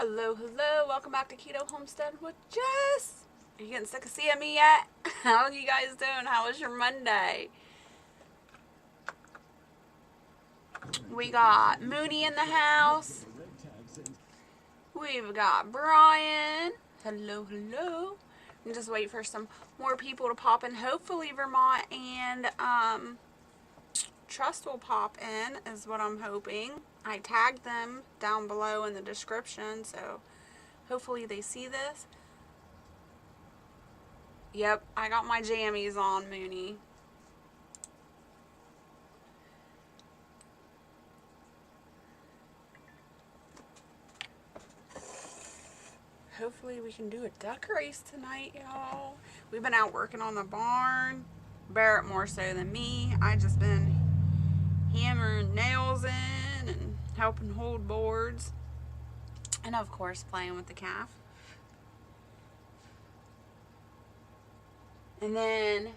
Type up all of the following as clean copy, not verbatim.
Hello, hello. Welcome back to Keto Homestead with Jess. Are you getting sick of seeing me yet? How are you guys doing? How was your Monday? We got Mooney in the house. We've got Brian. Hello, hello. And just wait for some more people to pop in. Hopefully Vermont and Trust will pop in is what I'm hoping. I tagged them down below in the description, so hopefully they see this. Yep, I got my jammies on, Mooney. Hopefully we can do a duck race tonight, y'all. We've been out working on the barn. Barrett more so than me. I just been hammering nails in and helping hold boards. And of course playing with the calf. And then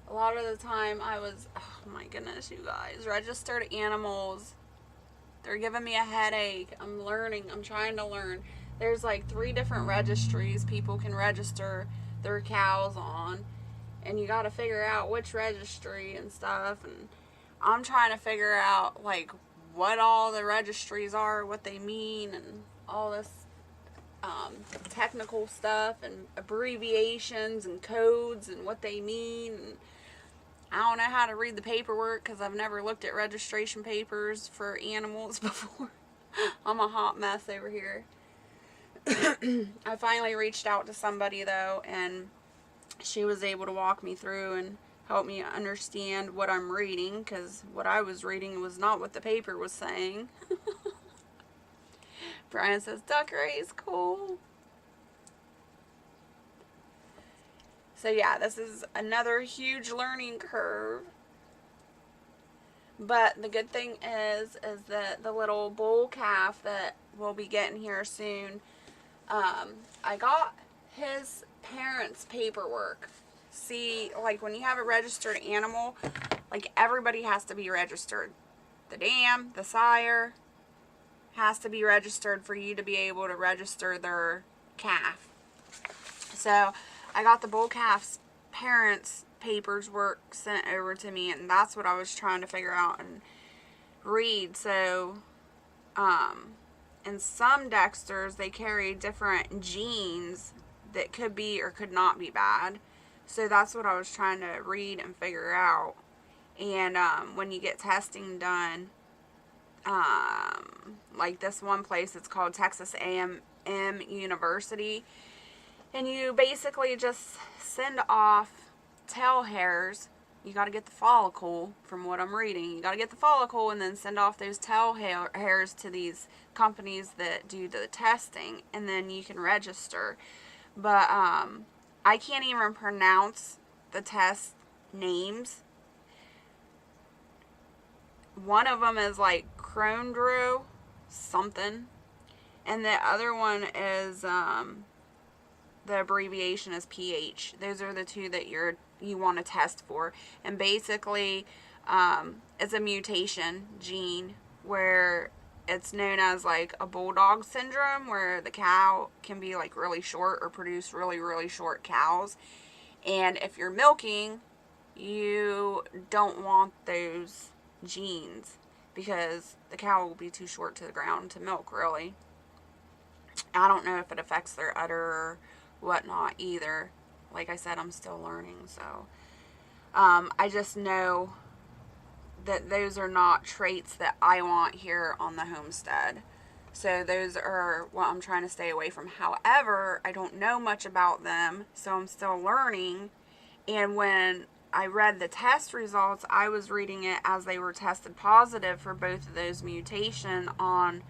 a lot of the time I was, oh my goodness, you guys, registered animals. They're giving me a headache. I'm trying to learn. There's like 3 different registries people can register their cows on. And you got to figure out which registry and stuff. And I'm trying to figure out like what all the registries are, what they mean, and all this technical stuff and abbreviations and codes and what they mean. And I don't know how to read the paperwork because I've never looked at registration papers for animals before. I'm a hot mess over here. I finally reached out to somebody though, and she was able to walk me through and help me understand what I'm reading, because what I was reading was not what the paper was saying. Brian says, duck race, cool. So yeah, this is another huge learning curve. But the good thing is that the little bull calf that we'll be getting here soon, I got his parents' paperwork. See, like when you have a registered animal, like everybody has to be registered. The dam, the sire has to be registered for you to be able to register their calf. So I got the bull calf's parents' papers work sent over to me, and that's what I was trying to figure out and read. So in some Dexters, they carry different genes that could be or could not be bad. So that's what I was trying to read and figure out. And when you get testing done, like this one place, it's called Texas A&M University, and you basically just send off tail hairs. You got to get the follicle, from what I'm reading. You got to get the follicle and then send off those tail hairs to these companies that do the testing, and then you can register. But I can't even pronounce the test names. One of them is like Crondro something, and the other one is the abbreviation is PH. Those are the 2 that you want to test for. And basically it's a mutation gene where it's known as like a bulldog syndrome, where the cow can be like really short or produce really, really short cows. And if you're milking, you don't want those genes because the cow will be too short to the ground to milk, really. I don't know if it affects their udder or whatnot either. Like I said, I'm still learning, so I just know that those are not traits that I want here on the homestead. So those are what I'm trying to stay away from. However, I don't know much about them, so I'm still learning. And when I read the test results, I was reading it as they were tested positive for both of those mutations on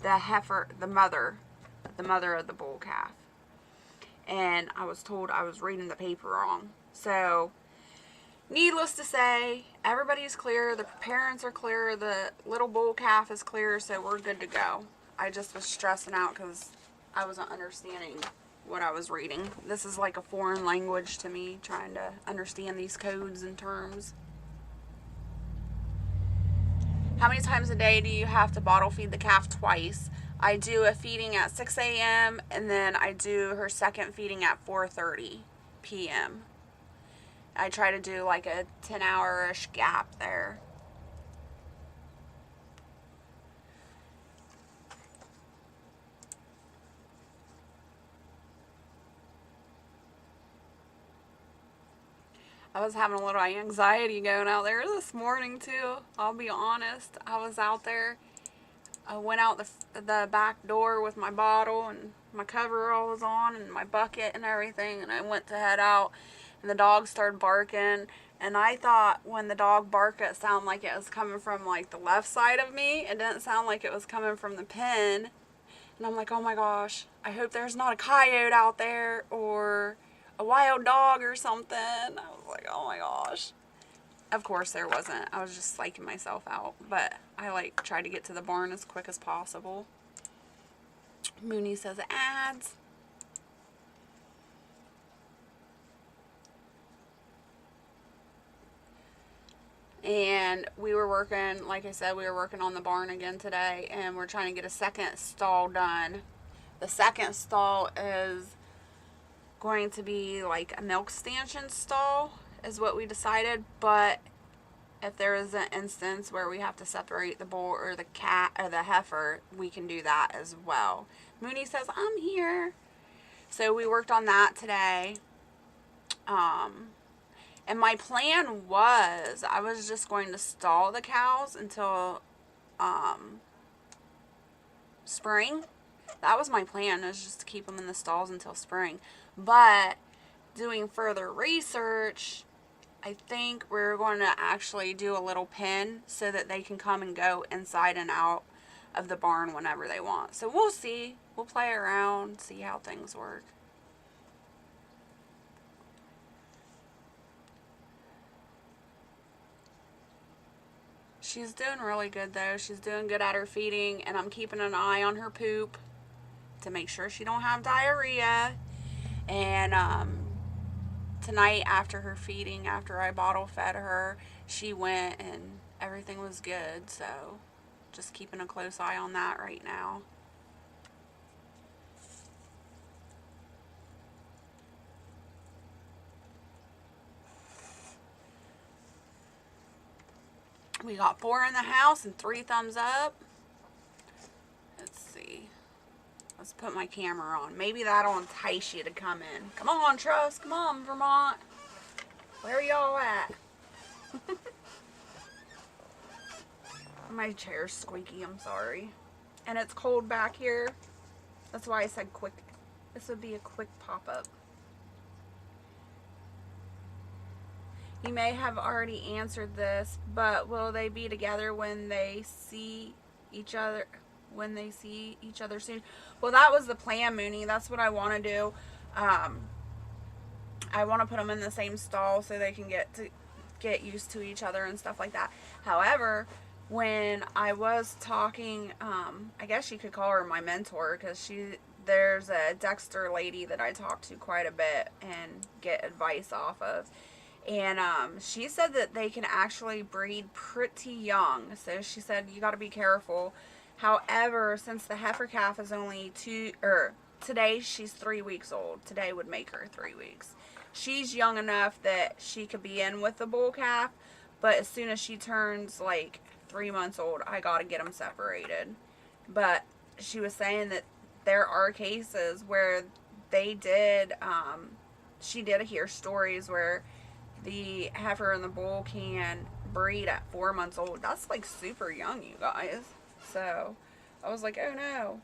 the heifer, the mother of the bull calf. And I was told I was reading the paper wrong. So needless to say, everybody's clear. The parents are clear. The little bull calf is clear, so we're good to go. I just was stressing out because I wasn't understanding what I was reading. This is like a foreign language to me, trying to understand these codes and terms. How many times a day do you have to bottle feed the calf? Twice. I do a feeding at 6 a.m. and then I do her second feeding at 4:30 p.m. I try to do like a 10-hour-ish gap there. I was having a little anxiety going out there this morning too. I'll be honest. I was out there. I went out the back door with my bottle and my coverall was on and my bucket and everything, and I went to head out and the dog started barking, and I thought when the dog barked it sounded like it was coming from like the left side of me. It didn't sound like it was coming from the pen. And I'm like, oh my gosh, I hope there's not a coyote out there or a wild dog or something. I was like, oh my gosh. Of course there wasn't. I was just psyching myself out. But I like tried to get to the barn as quick as possible. Mooney says ads. And we were working, like I said, we were working on the barn again today, and we're trying to get a second stall done. The second stall is going to be like a milk stanchion stall, is what we decided. But if there is an instance where we have to separate the bull or the cat or the heifer, we can do that as well. Mooney says, I'm here. So we worked on that today. And my plan was I was just going to stall the cows until spring. That was my plan, was just to keep them in the stalls until spring. But doing further research, I think we're going to actually do a little pen so that they can come and go inside and out of the barn whenever they want. So we'll see. We'll play around, see how things work. She's doing really good though. She's doing good at her feeding, and I'm keeping an eye on her poop to make sure she don't have diarrhea. And tonight after her feeding, after I bottle fed her, she went and everything was good. So just keeping a close eye on that right now. We got 4 in the house and 3 thumbs up. Let's see. Let's put my camera on. Maybe that'll entice you to come in. Come on, Trust. Come on, Vermont. Where are y'all at? My chair's squeaky. I'm sorry. And it's cold back here. That's why I said quick. This would be a quick pop-up. You may have already answered this, but will they be together when they see each other? When they see each other soon? Well, that was the plan, Mooney. That's what I want to do. I want to put them in the same stall so they can get used to each other and stuff like that. However, when I was talking, I guess you could call her my mentor, because there's a Dexter lady that I talk to quite a bit and get advice off of. And she said that they can actually breed pretty young. So she said you got to be careful. However, since the heifer calf is only today she's 3 weeks old. Today would make her 3 weeks. She's young enough that she could be in with the bull calf. But as soon as she turns like 3 months old, I got to get them separated. But she was saying that there are cases where they did, she did hear stories where the heifer and the bull can breed at 4 months old. That's like super young, you guys. So I was like, oh no.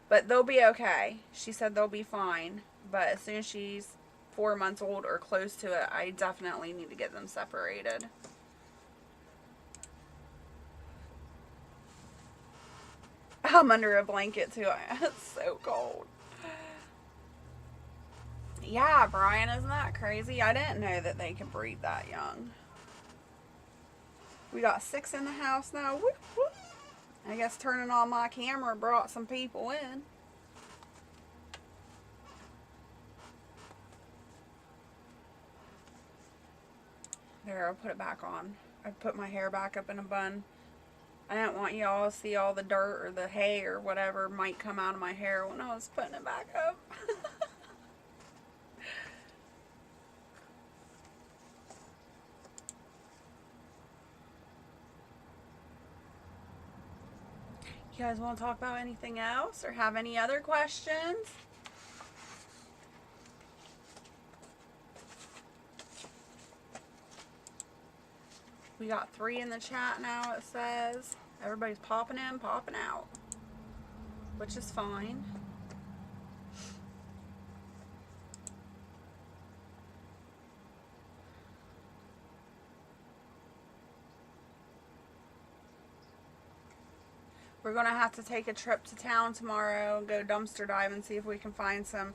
But they'll be okay. She said they'll be fine. But as soon as she's 4 months old or close to it, I definitely need to get them separated. I'm under a blanket too. It's so cold. Yeah, Brian, isn't that crazy? I didn't know that they can breed that young. We got 6 in the house now. Whoop, whoop. I guess turning on my camera brought some people in. There, I'll put it back on. I put my hair back up in a bun. I didn't want y'all to see all the dirt or the hay or whatever might come out of my hair when I was putting it back up. You guys want to talk about anything else or have any other questions? We got 3 in the chat now, it says. Everybody's popping in, popping out, which is fine. We're going to have to take a trip to town tomorrow, go dumpster dive and see if we can find some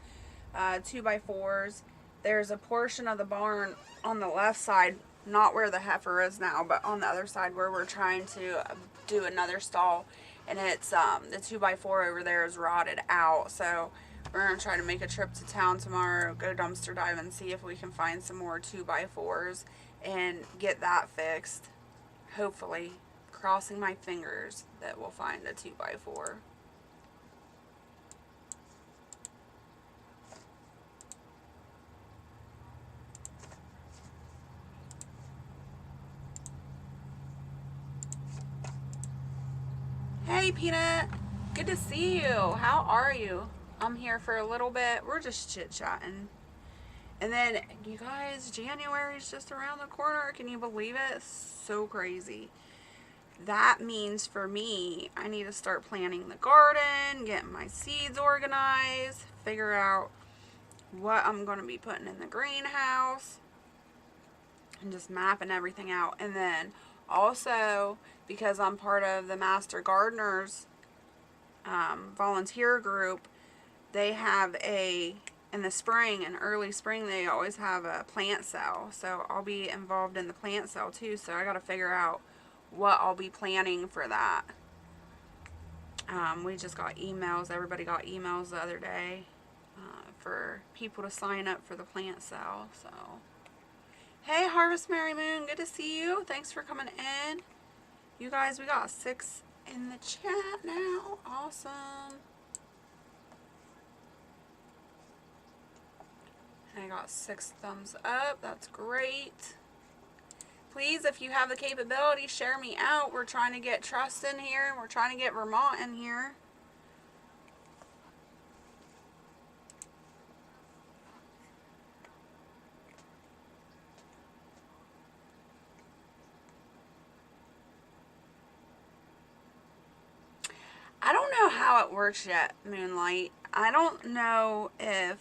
2x4s. There's a portion of the barn on the left side, not where the heifer is now, but on the other side where we're trying to do another stall. And it's the 2x4 over there is rotted out. So we're going to try to make a trip to town tomorrow, go dumpster dive and see if we can find some more 2x4s and get that fixed. Hopefully. Crossing my fingers that we'll find a 2x4. Hey Peanut, good to see you. How are you? I'm here for a little bit. We're just chit-chatting. And then, you guys, January's just around the corner. Can you believe it? It's so crazy. That means for me, I need to start planting the garden, getting my seeds organized, figure out what I'm going to be putting in the greenhouse, and just mapping everything out. And then also, because I'm part of the Master Gardeners volunteer group, they have in the spring, in early spring, they always have a plant sale. So I'll be involved in the plant sale too. So I got to figure out what I'll be planning for that. We just got emails. Everybody got emails the other day for people to sign up for the plant sale. So, hey, Harvest Mary Moon, good to see you. Thanks for coming in. You guys, we got 6 in the chat now. Awesome. I got 6 thumbs up. That's great. Please, if you have the capability, share me out. We're trying to get Trust in here, and we're trying to get Vermont in here. I don't know how it works yet, Moonlight. I don't know if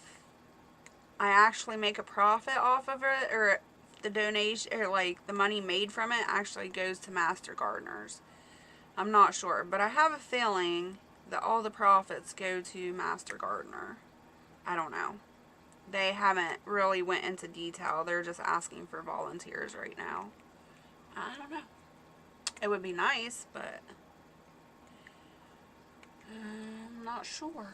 I actually make a profit off of it, or the donation, or like the money made from it actually goes to Master Gardeners. I'm not sure, but I have a feeling that all the profits go to Master Gardener. I don't know. They haven't really went into detail. They're just asking for volunteers right now. I don't know. It would be nice, but I'm not sure.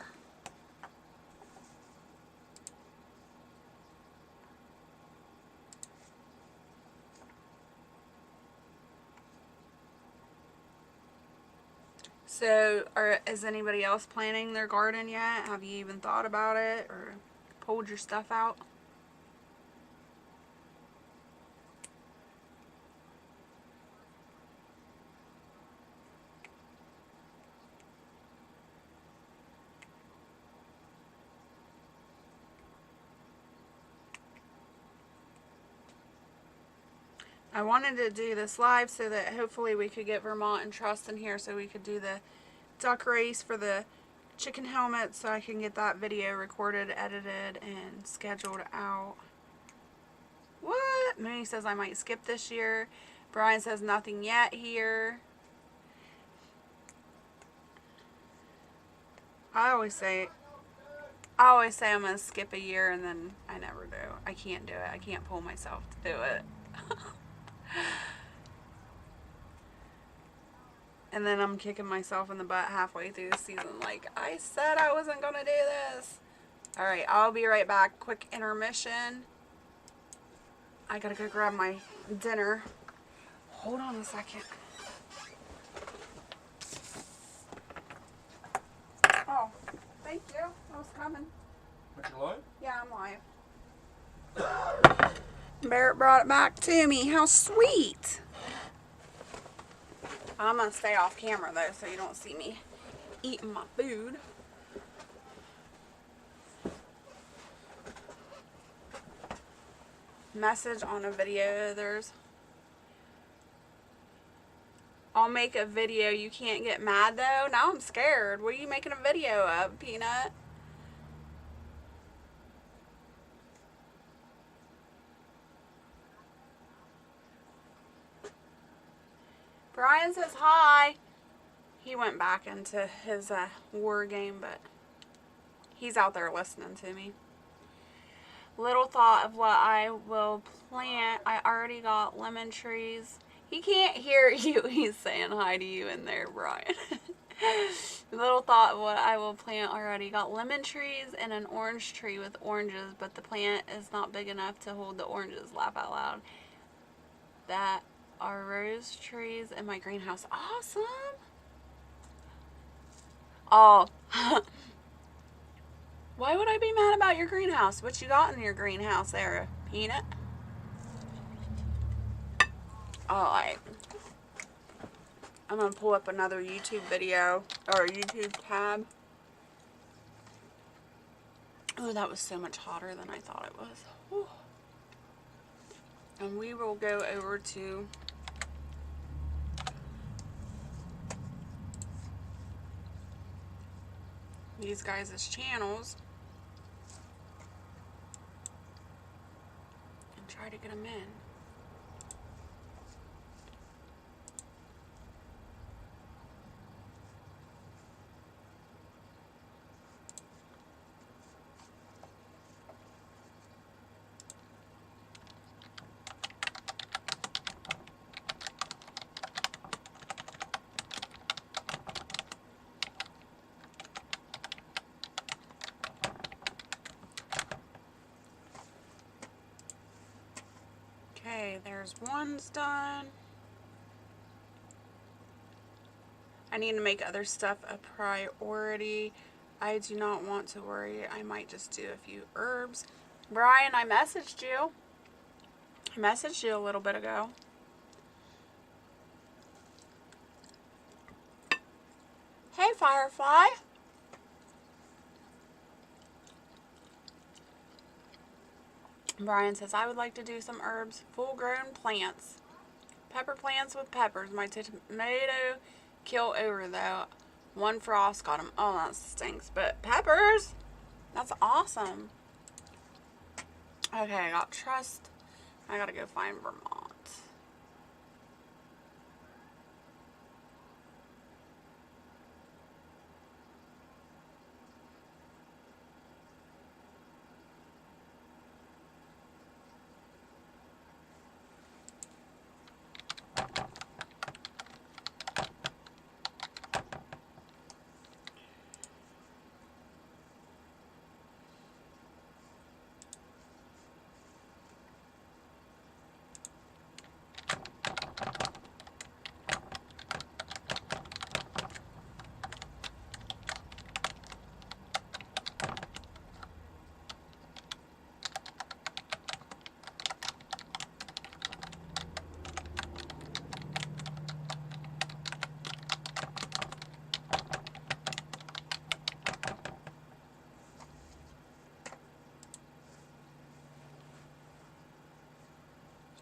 So, is anybody else planning their garden yet? Have you even thought about it or pulled your stuff out? I wanted to do this live so that hopefully we could get Vermont and Trust in here so we could do the duck race for the chicken helmet, so I can get that video recorded, edited, and scheduled out. What? Mooney says I might skip this year. Brian says nothing yet here. I always say I'm going to skip a year, and then I never do. I can't do it. I can't pull myself to do it. And then I'm kicking myself in the butt halfway through the season. Like, I said I wasn't going to do this. Alright, I'll be right back. Quick intermission. I gotta go grab my dinner. Hold on a second. I was coming. But you're live? Yeah, I'm live. Barrett brought it back to me. How sweet. I'm going to stay off camera, though, so you don't see me eating my food. Message on a video. There's... I'll make a video. You can't get mad, though. Now I'm scared. What are you making a video of, Peanut? Brian says hi. He went back into his war game, but he's out there listening to me. Little thought of what I will plant. I already got lemon trees. He can't hear you. He's saying hi to you in there, Brian. Little thought of what I will plant already. Got lemon trees and an orange tree with oranges, but the plant is not big enough to hold the oranges. Laugh out loud. That are rose trees in my greenhouse. Awesome. Oh. Why would I be mad about your greenhouse? What you got in your greenhouse there, Peanut? Alright. I'm going to pull up another YouTube video, or YouTube tab. Oh, that was so much hotter than I thought it was. Whew. And we will go over to these guys' channels and try to get them in. Okay, there's one's done. I need to make other stuff a priority. I do not want to worry. I might just do a few herbs. Brian, I messaged you. I messaged you a little bit ago. Hey, Firefly. Brian says, I would like to do some herbs, full-grown plants. Pepper plants with peppers. My tomato killed over, though. One frost got them. Oh, that stinks. But peppers? That's awesome. Okay, I got trust. I gotta go find Vermont.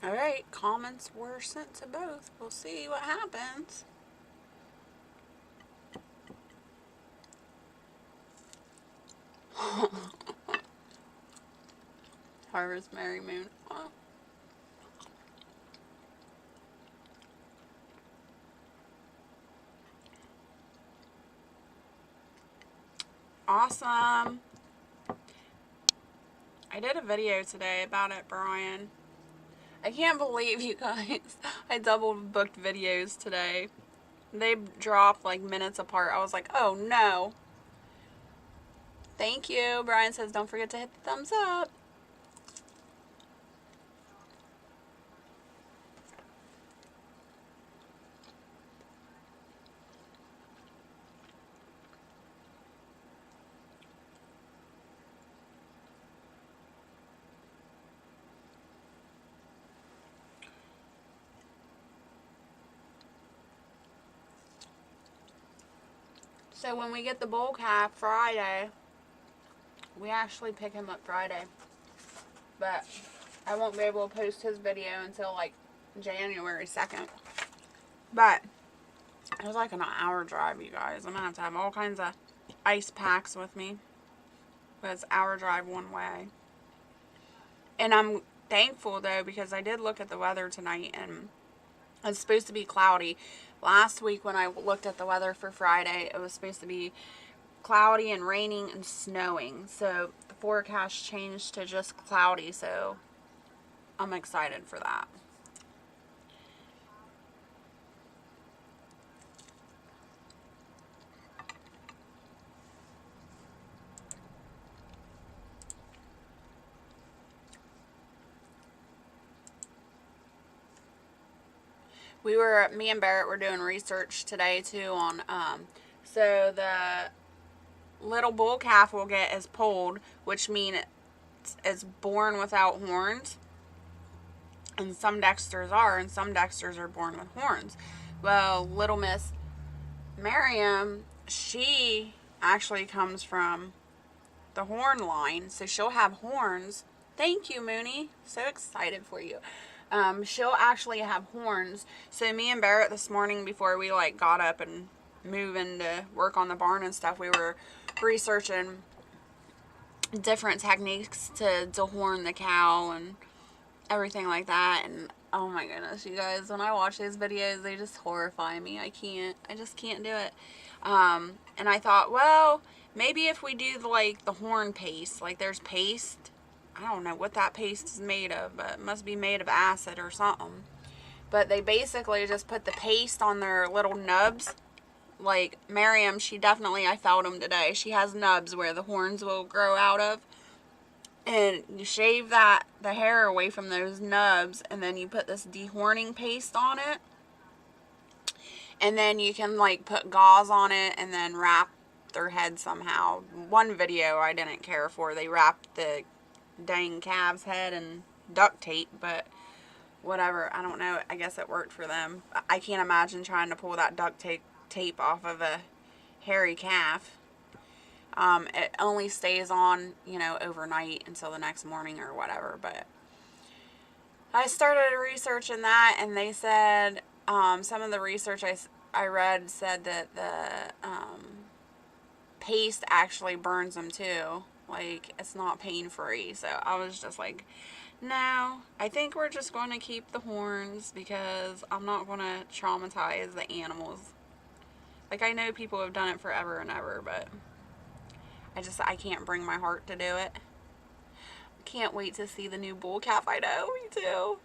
Alright, comments were sent to both. We'll see what happens. Harvest Merry Moon. Oh. Awesome. I did a video today about it, Brian. I can't believe you guys. I double booked videos today. They dropped like minutes apart. I was like, oh no. Thank you. Brian says, don't forget to hit the thumbs up. So when we get the bull calf Friday, we actually pick him up Friday. But I won't be able to post his video until like January 2nd. But it was like an hour drive, you guys. I'm going to have all kinds of ice packs with me. But it's an hour drive one way. And I'm thankful, though, because I did look at the weather tonight, and it's supposed to be cloudy. Last week when I looked at the weather for Friday, it was supposed to be cloudy and raining and snowing. So the forecast changed to just cloudy, so I'm excited for that. Me and Barrett were doing research today too on, so the little bull calf will get is pulled, which means it's born without horns. And some Dexters are, and some Dexters are born with horns. Well, little Miss Miriam, she actually comes from the horn line, so she'll have horns. Thank you, Mooney. So excited for you. She'll actually have horns. So me and Barrett this morning, before we like got up and moving to work on the barn and stuff, we were researching different techniques to dehorn the cow and everything like that. And oh my goodness, you guys, when I watch these videos, they just horrify me. I just can't do it. And I thought, well, maybe if we do the horn paste, like there's paste, I don't know what that paste is made of, but it must be made of acid or something. But they basically just put the paste on their little nubs. Like Miriam, I felt them today. She has nubs where the horns will grow out of. And you shave the hair away from those nubs, and then you put this dehorning paste on it. And then you can like put gauze on it and then wrap their head somehow. One video I didn't care for, they wrapped the dang calf's head in duct tape, but whatever, I don't know, I guess it worked for them. I can't imagine trying to pull that duct tape off of a hairy calf. It only stays on, overnight until the next morning or whatever. But I started researching that, and they said, some of the research I read said that the paste actually burns them too. Like, it's not pain-free. So I was just like, no, I think we're just going to keep the horns, because I'm not going to traumatize the animals. Like, I know people have done it forever and ever, but I can't bring my heart to do it. Can't wait to see the new bull calf. I know, me too.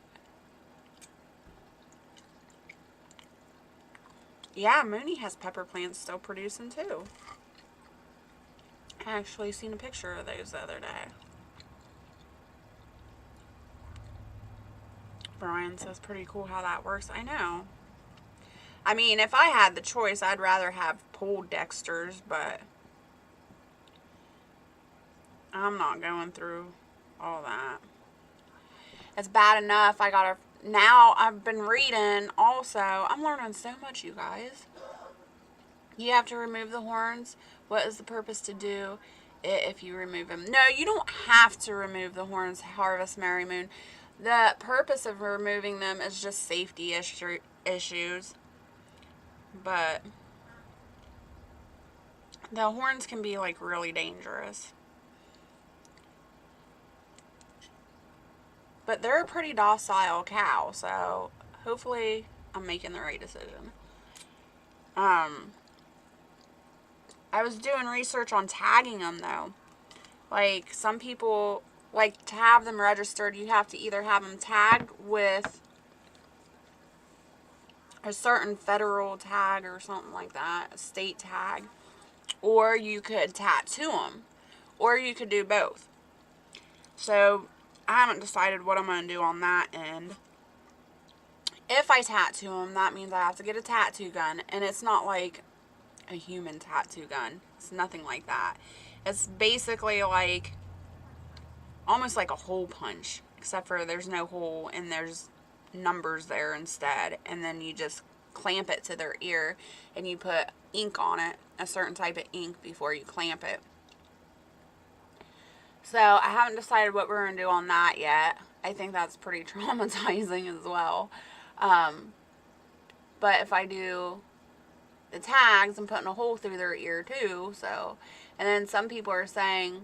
Yeah, Mooney has pepper plants still producing too. I actually seen a picture of those the other day. Brian says pretty cool how that works. I know. I mean, if I had the choice, I'd rather have pulled Dexters, but I'm not going through all that. It's bad enough. Now I've been reading also. I'm learning so much, you guys. You have to remove the horns. What is the purpose to do if you remove them? No, you don't have to remove the horns, Harvest Mary Moon. The purpose of removing them is just safety issues. But the horns can be like really dangerous. But they're a pretty docile cow, so hopefully I'm making the right decision. I was doing research on tagging them though. Like, some people, like, to have them registered, you have to either have them tagged with a certain federal tag or something like that, a state tag, or you could tattoo them, or you could do both. So I haven't decided what I'm going to do on that end. If I tattoo them, that means I have to get a tattoo gun, and it's not like a human tattoo gun. It's nothing like that. It's basically like almost like a hole punch, except for there's no hole and there's numbers there instead, and then you just clamp it to their ear, and you put ink on it, a certain type of ink, before you clamp it. So I haven't decided what we're going to do on that yet. I think that's pretty traumatizing as well. But if I do the tags, I'm putting a hole through their ear too. So, and then some people are saying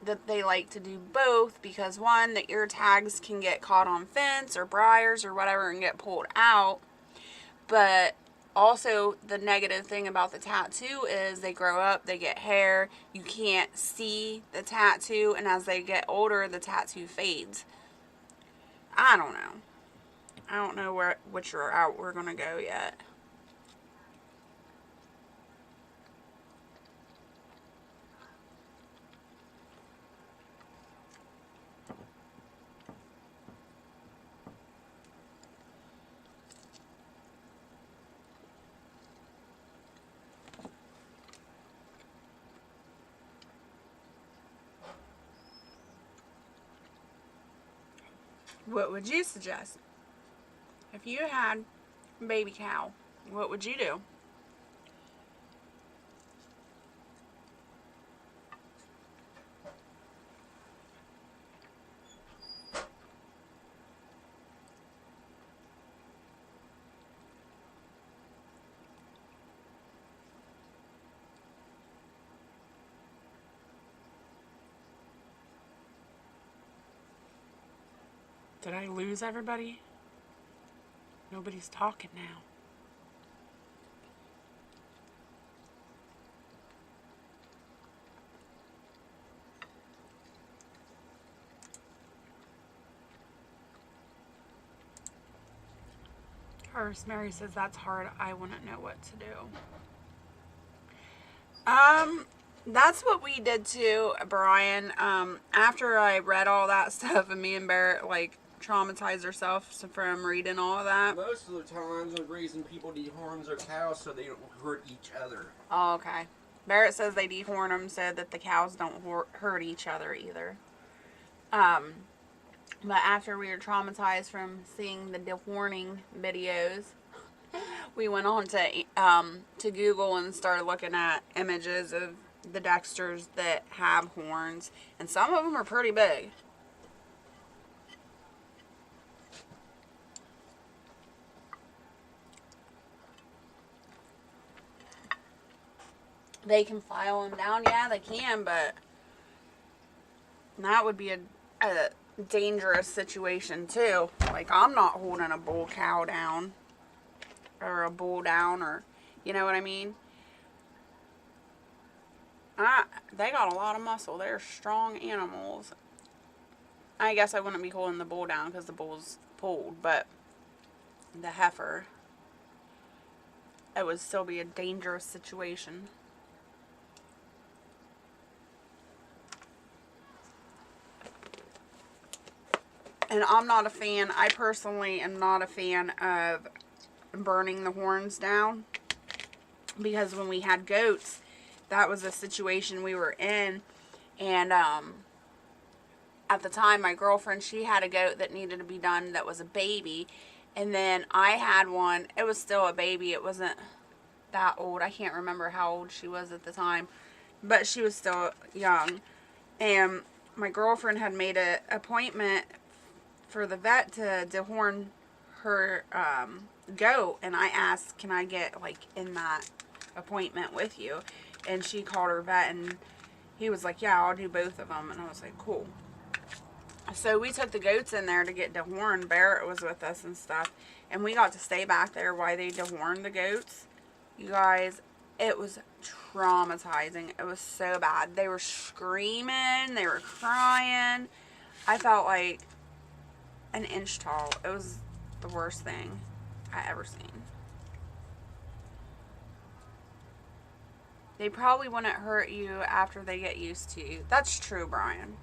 that they like to do both because, one, the ear tags can get caught on fence or briars or whatever and get pulled out. But also, the negative thing about the tattoo is they grow up, they get hair, you can't see the tattoo, and as they get older, the tattoo fades. I don't know. I don't know which route we're going to go yet. What would you suggest? If you had a baby cow, what would you do? Did I lose everybody? Nobody's talking now. Mary says that's hard. I wouldn't know what to do. That's what we did too, Brian. After I read all that stuff, and me and Barrett like traumatized ourselves from reading all of that. Most of the times, the reason people dehorn their cows so they don't hurt each other. Oh, okay. Barrett says they dehorn them so that the cows don't hurt each other either. But after we were traumatized from seeing the dehorning videos, we went on to Google and started looking at images of the Dexters that have horns, and some of them are pretty big. They can file them down, yeah, they can, but that would be a dangerous situation too. Like, I'm not holding a bull cow down, or a bull down, or, you know what I mean? They got a lot of muscle. They're strong animals. I guess I wouldn't be holding the bull down because the bull's pulled, but the heifer, it would still be a dangerous situation. And I'm not a fan, I personally am not a fan of burning the horns down, because when we had goats, that was a situation we were in, and at the time, my girlfriend, she had a goat that needed to be done that was a baby, and then I had one, it was still a baby, it wasn't that old, I can't remember how old she was at the time, but she was still young, and my girlfriend had made an appointment for the vet to dehorn her goat, and I asked, can I get like in that appointment with you? And she called her vet, and he was like, yeah, I'll do both of them. And I was like, cool. So we took the goats in there to get dehorned. Barrett was with us and stuff, and we got to stay back there while they dehorned the goats. You guys, it was traumatizing. It was so bad. They were screaming, they were crying. I felt like an inch tall. It was the worst thing I ever seen. They probably wouldn't hurt you after they get used to you. That's true, Brian.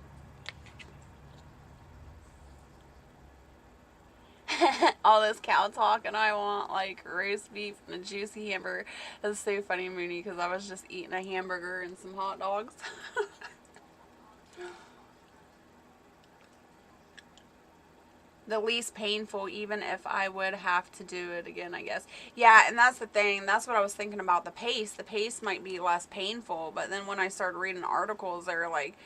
All this cow talk, and I want like roast beef and a juicy hamburger. It's so funny, Mooney, because I was just eating a hamburger and some hot dogs. the least painful, even if I would have to do it again, I guess. Yeah, and that's the thing. That's what I was thinking about the pace. The pace might be less painful, but then when I started reading articles, they're like,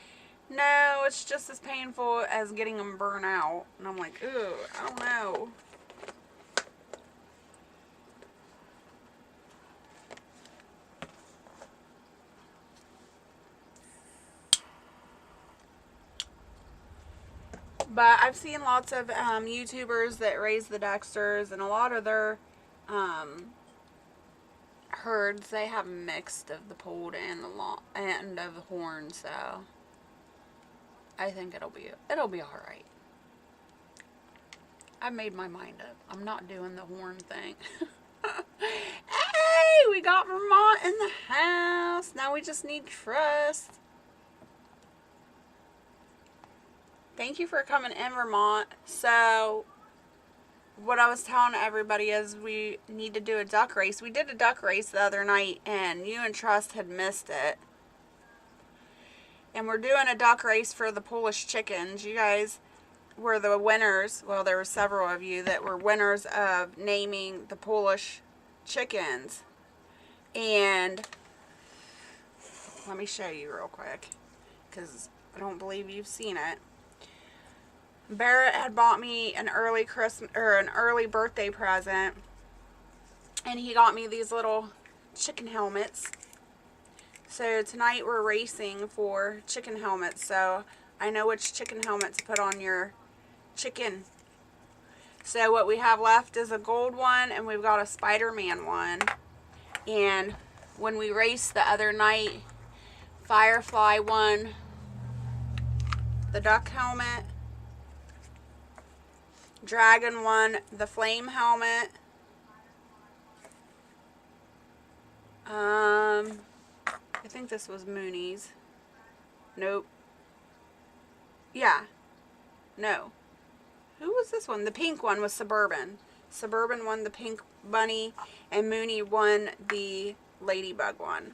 no, it's just as painful as getting them burnt out. And I'm like, ooh, I don't know. But I've seen lots of YouTubers that raise the Dexters, and a lot of their herds, they have mixed of the pulled and the long and of the horn. So I think it'll be all right. I've made my mind up. I'm not doing the horn thing. Hey, we got Vermont in the house. Now we just need trust. Thank you for coming in, Vermont. So, what I was telling everybody is we need to do a duck race. We did a duck race the other night, and you and Trust had missed it. And we're doing a duck race for the Polish chickens. You guys were the winners. Well, there were several of you that were winners of naming the Polish chickens. And let me show you real quick, because I don't believe you've seen it. Barrett had bought me an early Christmas or an early birthday present, and he got me these little chicken helmets. So tonight we're racing for chicken helmets. So I know which chicken helmet to put on your chicken. So what we have left is a gold one, and we've got a Spider-Man one. And when we raced the other night, Firefly won the duck helmet. Dragon won the flame helmet. I think this was Mooney's. Nope. Yeah. No. Who was this one? The pink one was Suburban. Suburban won the pink bunny, and Mooney won the ladybug one.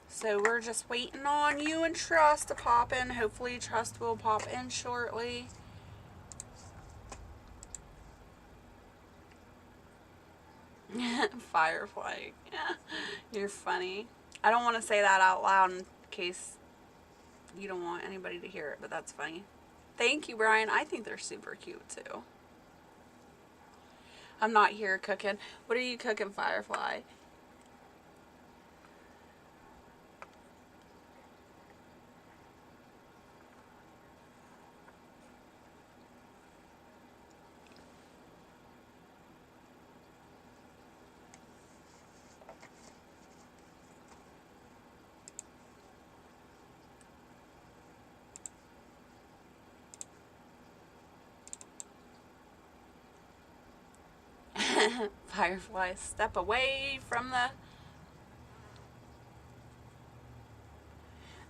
So we're just waiting on you and Trust to pop in. Hopefully Trust will pop in shortly. Firefly. Yeah. You're funny. I don't want to say that out loud in case you don't want anybody to hear it, but that's funny. Thank you, Brian. I think they're super cute, too. I'm not here cooking. What are you cooking, Firefly? Firefly, step away from the...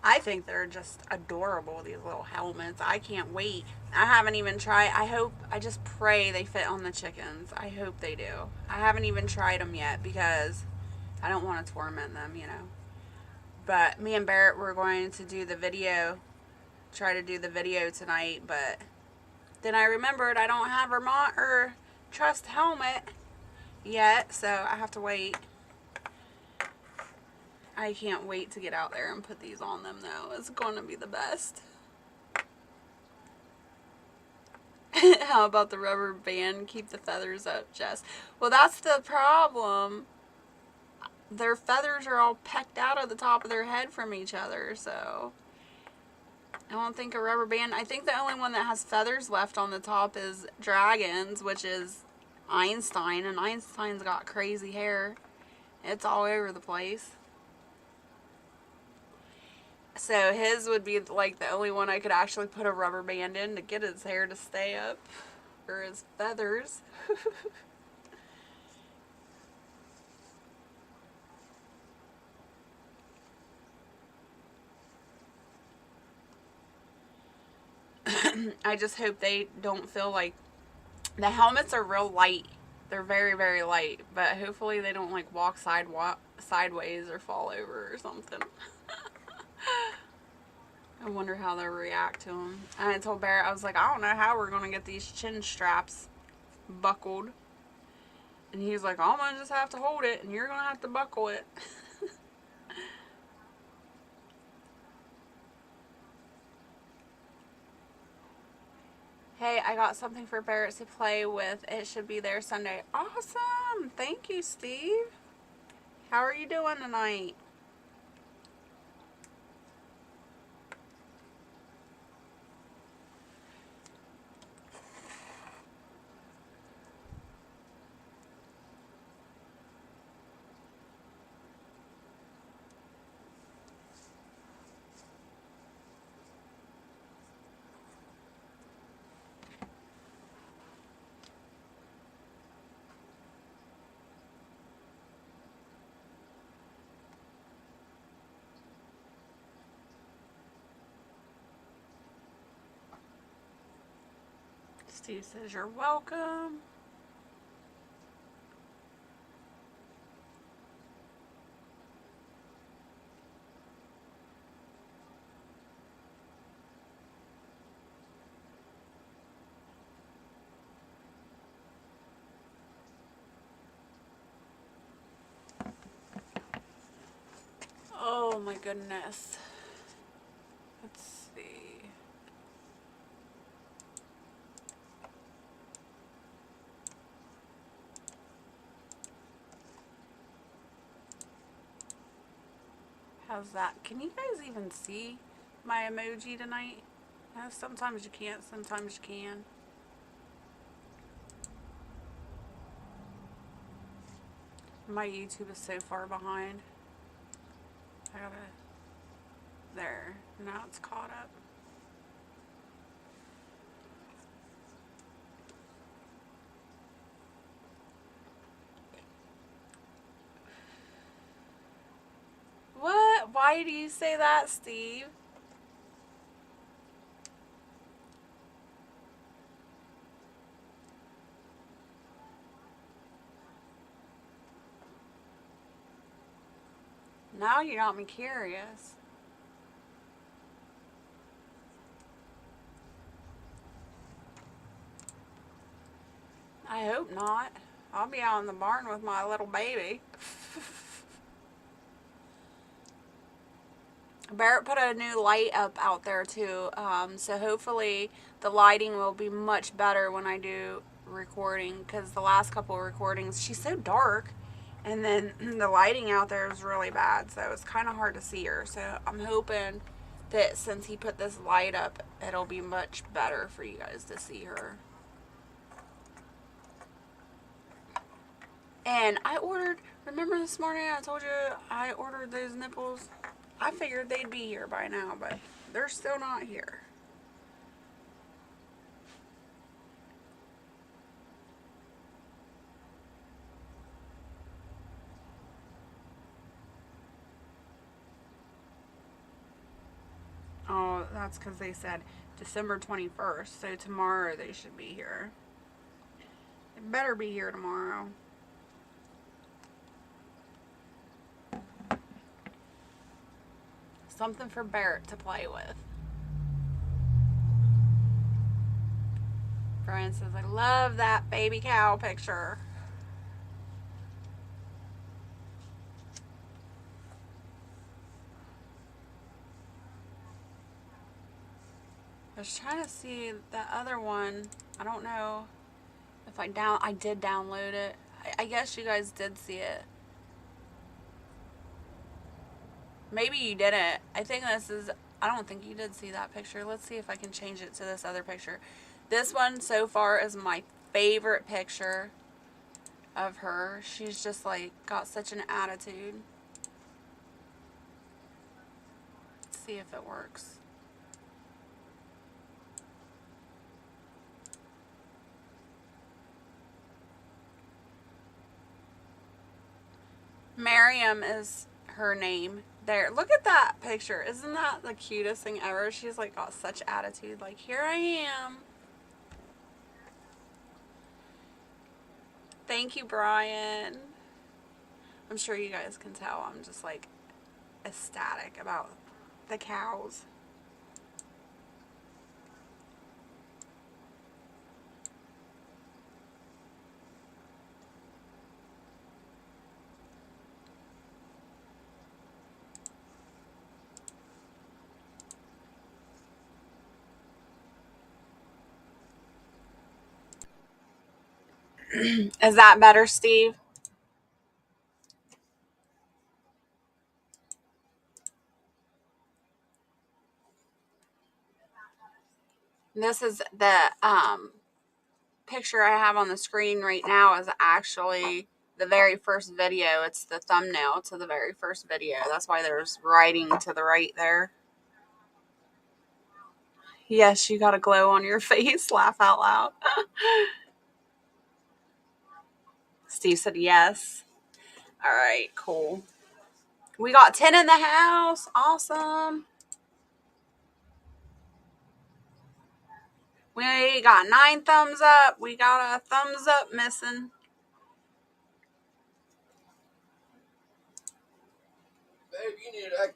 I think they're just adorable, these little helmets. I can't wait. I haven't even tried. I just pray they fit on the chickens. I hope they do. I haven't even tried them yet because I don't want to torment them, you know. But me and Barrett were going to do the video, try to do the video tonight, but then I remembered I don't have Vermont or Trust helmet yet, so I have to wait. I can't wait to get out there and put these on them, though. It's going to be the best. How about the rubber band? Keep the feathers up, Jess. Well, that's the problem. Their feathers are all pecked out of the top of their head from each other, so I don't think a rubber band. I think the only one that has feathers left on the top is Dragon's, which is Einstein, and Einstein's got crazy hair. It's all over the place. So his would be like the only one I could actually put a rubber band in to get his hair to stay up, or his feathers. I just hope they don't feel like... The helmets are real light. They're very, very light. But hopefully they don't like walk sideways or fall over or something. I wonder how they'll react to them. And I told Barrett, I was like, I don't know how we're going to get these chin straps buckled. And he was like, I'm going to just have to hold it, and you're going to have to buckle it. Hey, I got something for Barrett to play with. It should be there Sunday. Awesome. Thank you, Steve. How are you doing tonight? Steve says you're welcome. Oh my goodness. Let's see. How's that? Can you guys even see my emoji tonight? Sometimes you can't, sometimes you can. My YouTube is so far behind. I gotta... There. Now it's caught up. What? Why do you say that, Steve? Now you got me curious. I hope not. I'll be out in the barn with my little baby. Barrett put a new light up out there too, so hopefully the lighting will be much better when I do recording, because the last couple of recordings, she's so dark, and then the lighting out there is really bad, so it's kind of hard to see her. So I'm hoping that since he put this light up, it'll be much better for you guys to see her. And I ordered, remember this morning I told you I ordered those nipples? I figured they'd be here by now, but they're still not here. Oh, that's because they said December 21st, so tomorrow they should be here. They better be here tomorrow. Something for Barrett to play with. Brian says, I love that baby cow picture. I was trying to see that other one. I don't know if I did download it. I guess you guys did see it. Maybe you didn't. I don't think you did see that picture. Let's see if I can change it to this other picture. This one so far is my favorite picture of her. She's just like got such an attitude. Let's see if it works. Miriam is her name. There, look at that picture. Isn't that the cutest thing ever? She's like got such attitude. Like, here I am. Thank you, Brian. I'm sure you guys can tell I'm just like ecstatic about the cows. Is that better, Steve? This is the picture I have on the screen right now is actually the very first video. It's the thumbnail to the very first video. That's why there's writing to the right there. Yes, you got a glow on your face. Laugh out loud. Steve said yes. All right, cool. We got 10 in the house. Awesome. We got 9 thumbs up. We got a thumbs up missing. Babe,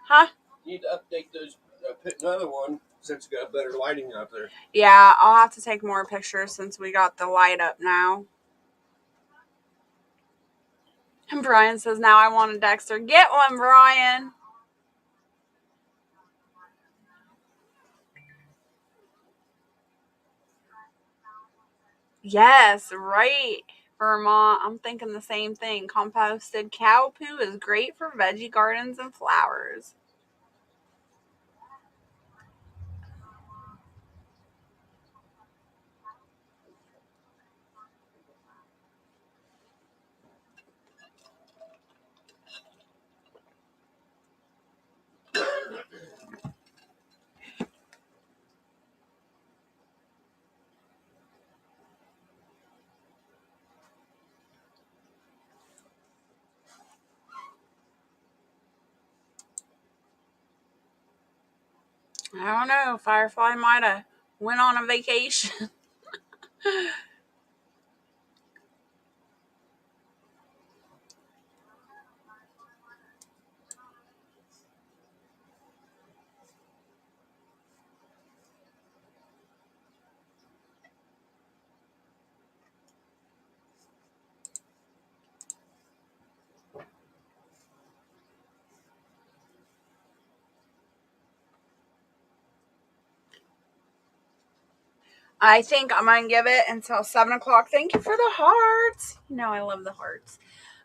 Huh? you need to update those. Put another one since you got better lighting out there. Yeah, I'll have to take more pictures since we got the light up now. And Brian says, now I want a Dexter. Get one, Brian. Yes, right. Vermont. I'm thinking the same thing. Composted cow poo is great for veggie gardens and flowers. I don't know. Firefly might have went on a vacation. I think I'm going to give it until 7 o'clock. Thank you for the hearts. You know I love the hearts.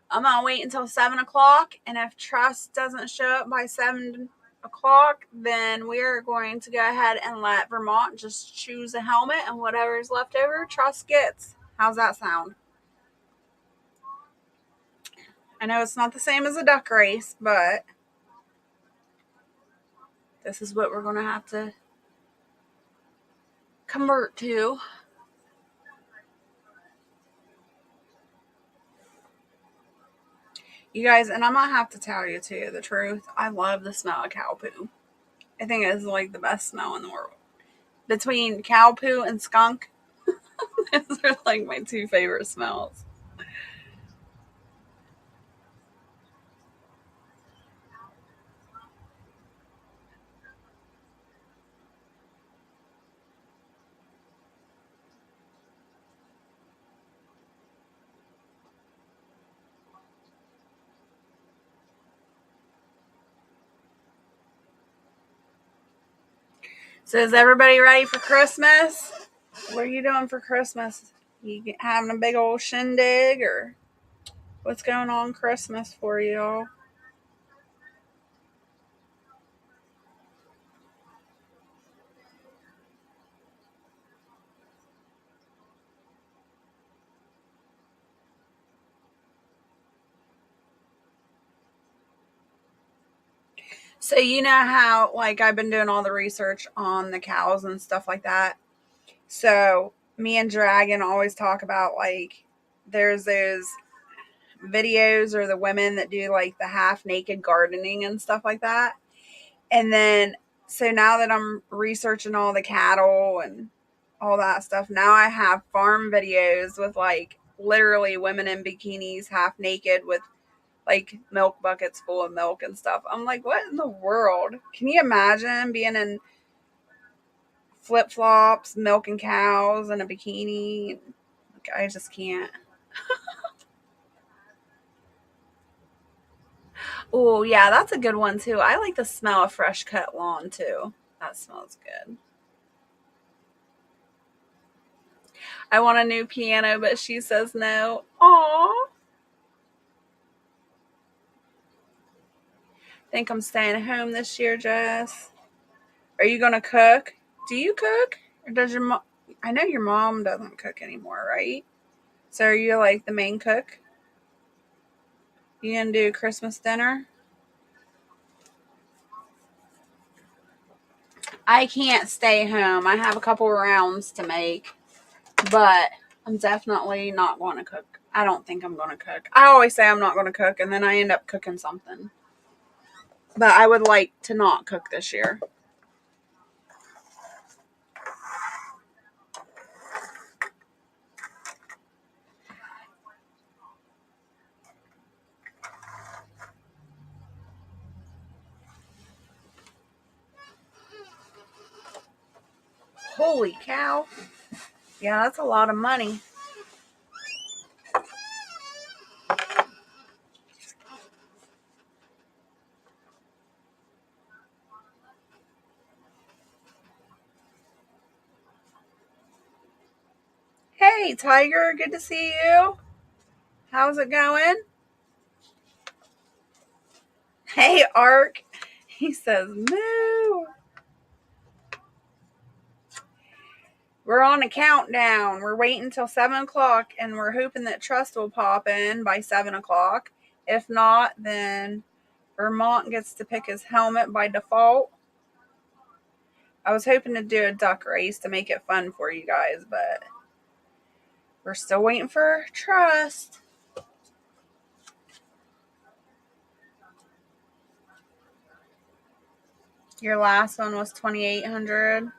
I'm going to wait until 7 o'clock. And if Trust doesn't show up by 7 o'clock, then we're going to go ahead and let Vermont just choose a helmet. And whatever's left over, Trust gets. How's that sound? I know it's not the same as a duck race, but this is what we're going to have to convert to. You guys, and I'm going to have to tell you too the truth. I love the smell of cow poo. I think it's like the best smell in the world. Between cow poo and skunk, those are like my 2 favorite smells. So is everybody ready for Christmas? What are you doing for Christmas? You having a big old shindig, or what's going on Christmas for y'all? So you know how like I've been doing all the research on the cows and stuff like that. So me and Dragon always talk about like there's those videos or the women that do like the half naked gardening and stuff like that. And then so now that I'm researching all the cattle and all that stuff, now I have farm videos with like literally women in bikinis half naked with like milk buckets full of milk and stuff. I'm like, what in the world? Can you imagine being in flip flops, milking cows, and a bikini? Like, I just can't. Oh, yeah, that's a good one too. I like the smell of fresh cut lawn too. That smells good. I want a new piano, but she says no. Aww. Think I'm staying home this year, Jess. Are you going to cook? Do you cook? Or does your mom? I know your mom doesn't cook anymore, right? So are you like the main cook? You going to do Christmas dinner? I can't stay home. I have a couple rounds to make, but I'm definitely not going to cook. I don't think I'm going to cook. I always say I'm not going to cook, and then I end up cooking something. But I would like to not cook this year. Holy cow. Yeah, that's a lot of money. Hey, Tiger, good to see you. How's it going? Hey, Ark. He says, moo. We're on a countdown. We're waiting until 7 o'clock, and we're hoping that Trust will pop in by 7 o'clock. If not, then Vermont gets to pick his helmet by default. I was hoping to do a duck race to make it fun for you guys, but we're still waiting for Trust. Your last one was 2,800.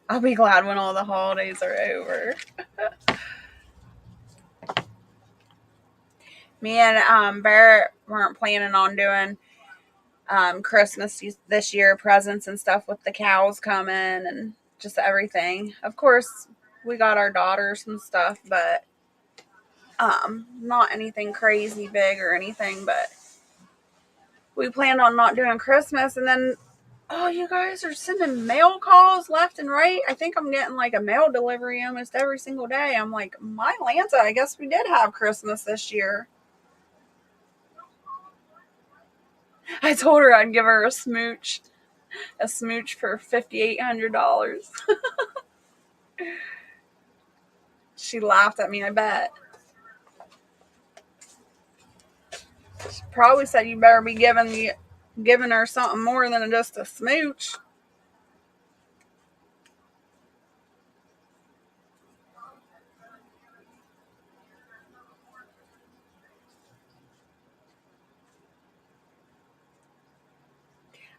I'll be glad when all the holidays are over. Me and Barrett weren't planning on doing Christmas this year, presents and stuff with the cows coming and just everything. Of course, we got our daughters and stuff, but not anything crazy big or anything. But we planned on not doing Christmas, and then you guys are sending mail calls left and right. I think I'm getting like a mail delivery almost every single day. I'm like, my Lanta, I guess we did have Christmas this year. I told her I'd give her a smooch for $5,800. She laughed at me, I bet. She probably said you better be giving her something more than just a smooch.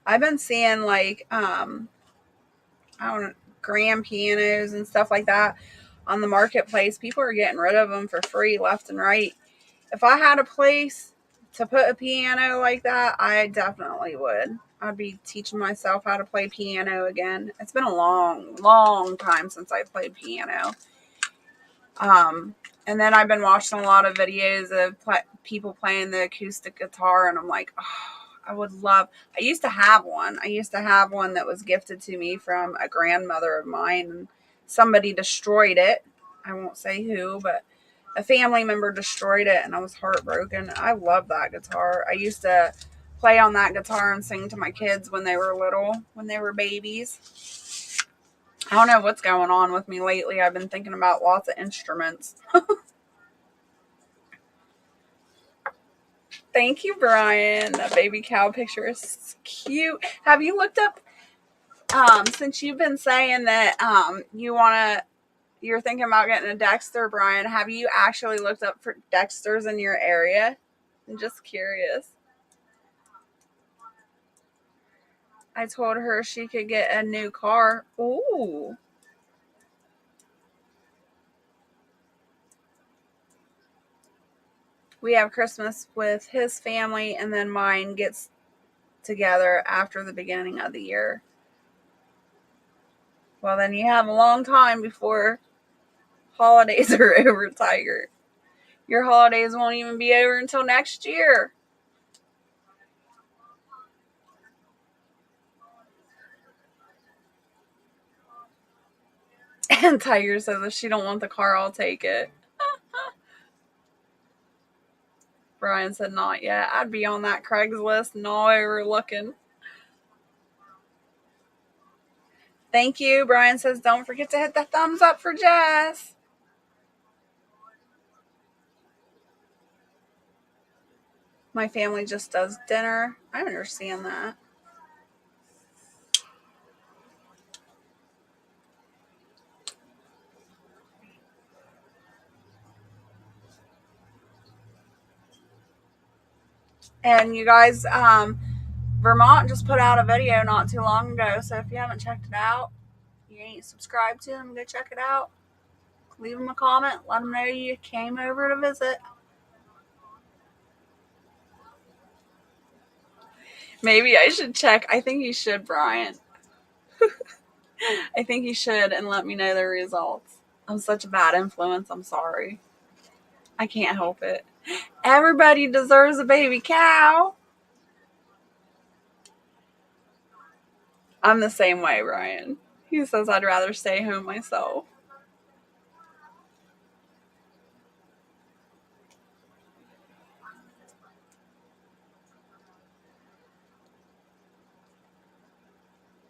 I've been seeing like I don't know, grand pianos and stuff like that on the marketplace. People are getting rid of them for free left and right. If I had a place to put a piano like that, I definitely would. I'd be teaching myself how to play piano again. It's been a long, long time since I played piano. And then I've been watching a lot of videos of people playing the acoustic guitar, and I'm like, oh, I would love. I used to have one. That was gifted to me from a grandmother of mine, and somebody destroyed it. I won't say who, but a family member destroyed it, and I was heartbroken. I love that guitar. I used to play on that guitar and sing to my kids when they were little, when they were babies. I don't know what's going on with me lately. I've been thinking about lots of instruments. Thank you, Brian. That baby cow picture is cute. Have you looked up, since you've been saying that you're thinking about getting a Dexter, Brian, have you actually looked up for Dexters in your area? I'm just curious. I told her she could get a new car. Ooh. We have Christmas with his family, and then mine gets together after the beginning of the year. Well, then you have a long time before holidays are over, Tiger. Your holidays won't even be over until next year. And Tiger says if she don't want the car, I'll take it. Brian said not yet. I'd be on that Craigslist and all over looking. Thank you. Brian says don't forget to hit the thumbs up for Jess. My family just does dinner. I understand that. And you guys, Vermont just put out a video not too long ago. So if you haven't checked it out, you ain't subscribed to them, go check it out. Leave them a comment. Let them know you came over to visit. Maybe I should check. I think you should, Brian. I think you should and let me know the results. I'm such a bad influence. I'm sorry. I can't help it. Everybody deserves a baby cow. I'm the same way, Brian. He says I'd rather stay home myself.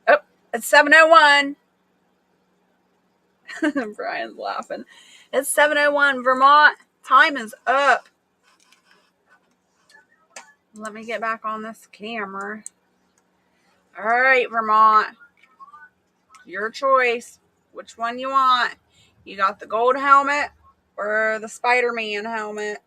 Oh, it's 7:01. Brian's laughing. It's 7:01, Vermont. Time is up. Let me get back on this camera. All right, Vermont. Your choice. Which one you want? You got the gold helmet or the Spider-Man helmet?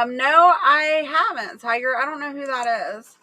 No, I haven't, Tiger. I don't know who that is.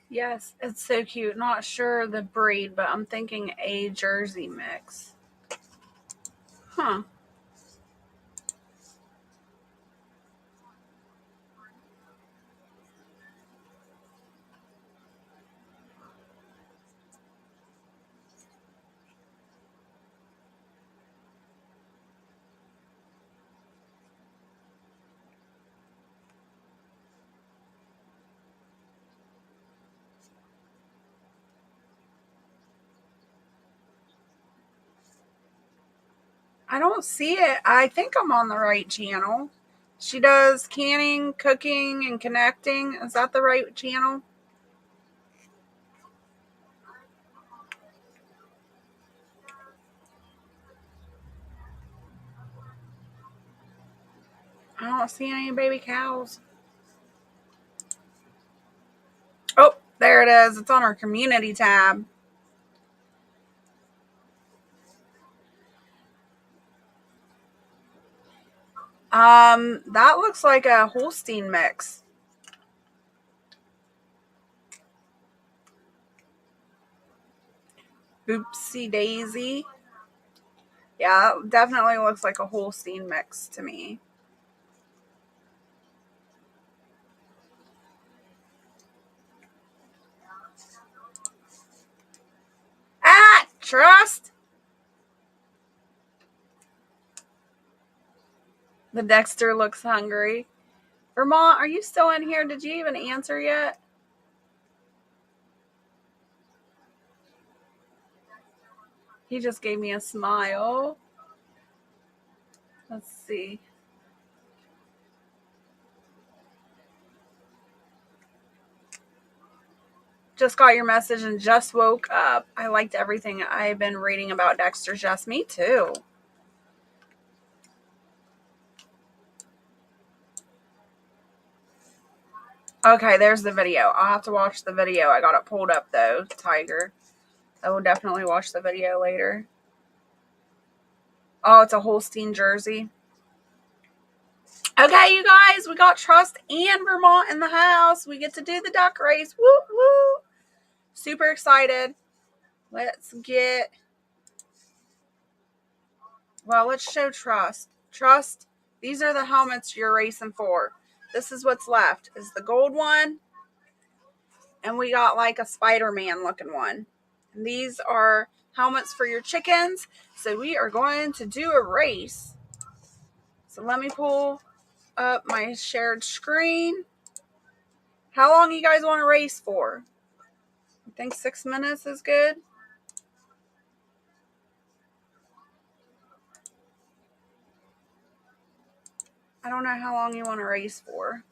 Yes, it's so cute. Not sure the breed, but I'm thinking a Jersey mix. Huh. I don't see it. I think I'm on the right channel. She does canning, cooking, and connecting. Is that the right channel? I don't see any baby cows. Oh, there it is. It's on our community tab. That looks like a Holstein mix. Oopsie daisy. Yeah, that definitely looks like a Holstein mix to me. Ah, trust. The Dexter looks hungry. Vermont, are you still in here? Did you even answer yet? He just gave me a smile. Let's see. Just got your message and just woke up. I liked everything I've been reading about Dexter Jess. Me too. Okay, there's the video. I'll have to watch the video. I got it pulled up though, Tiger. I will definitely watch the video later. Oh, it's a Holstein jersey. Okay, you guys, we got Trust and Vermont in the house. We get to do the duck race. Woo, woo. Super excited. Let's show Trust. Trust, these are the helmets you're racing for. This is what's left. Is the gold one. And we got like a Spider-Man looking one. And these are helmets for your chickens. So we are going to do a race. So let me pull up my shared screen. How long you guys want to race for? I think 6 minutes is good. I don't know how long you want to race for.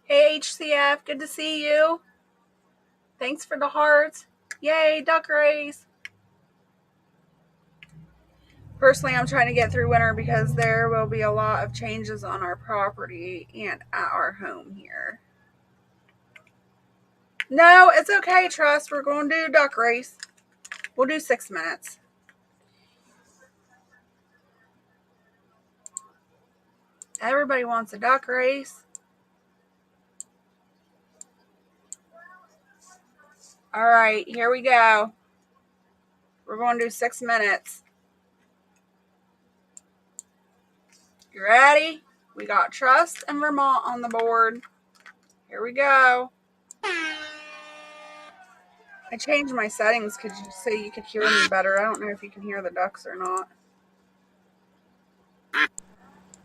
Hey HCF, good to see you. Thanks for the hearts. Yay, duck race. Personally, I'm trying to get through winter because there will be a lot of changes on our property and at our home here. No, it's okay, Trust. We're going to do a duck race. We'll do 6 minutes. Everybody wants a duck race. All right, here we go. We're going to do 6 minutes. You ready? We got Trust and Vermont on the board. Here we go. I changed my settings so you could hear me better. I don't know if you can hear the ducks or not.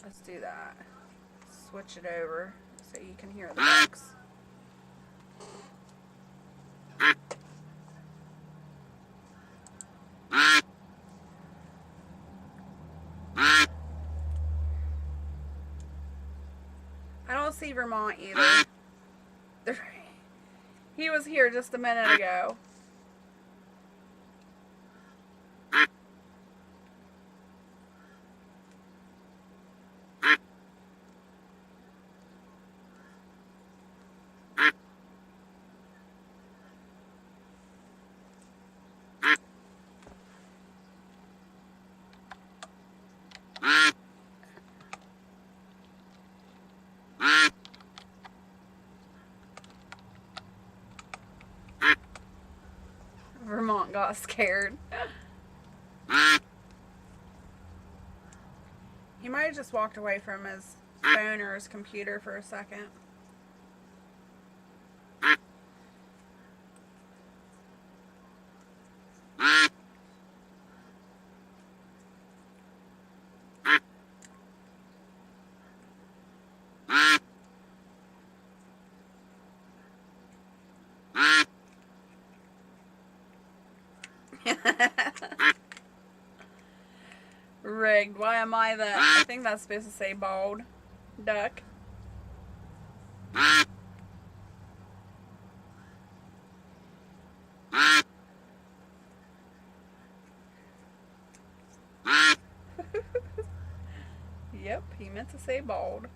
Let's do that. Switch it over so you can hear the ducks. I don't see Vermont either. He was here just a minute ago. Vermont got scared. He might have just walked away from his phone or his computer for a second. Rigged. Why am I the... I think that's supposed to say bald duck. Yep, he meant to say bald.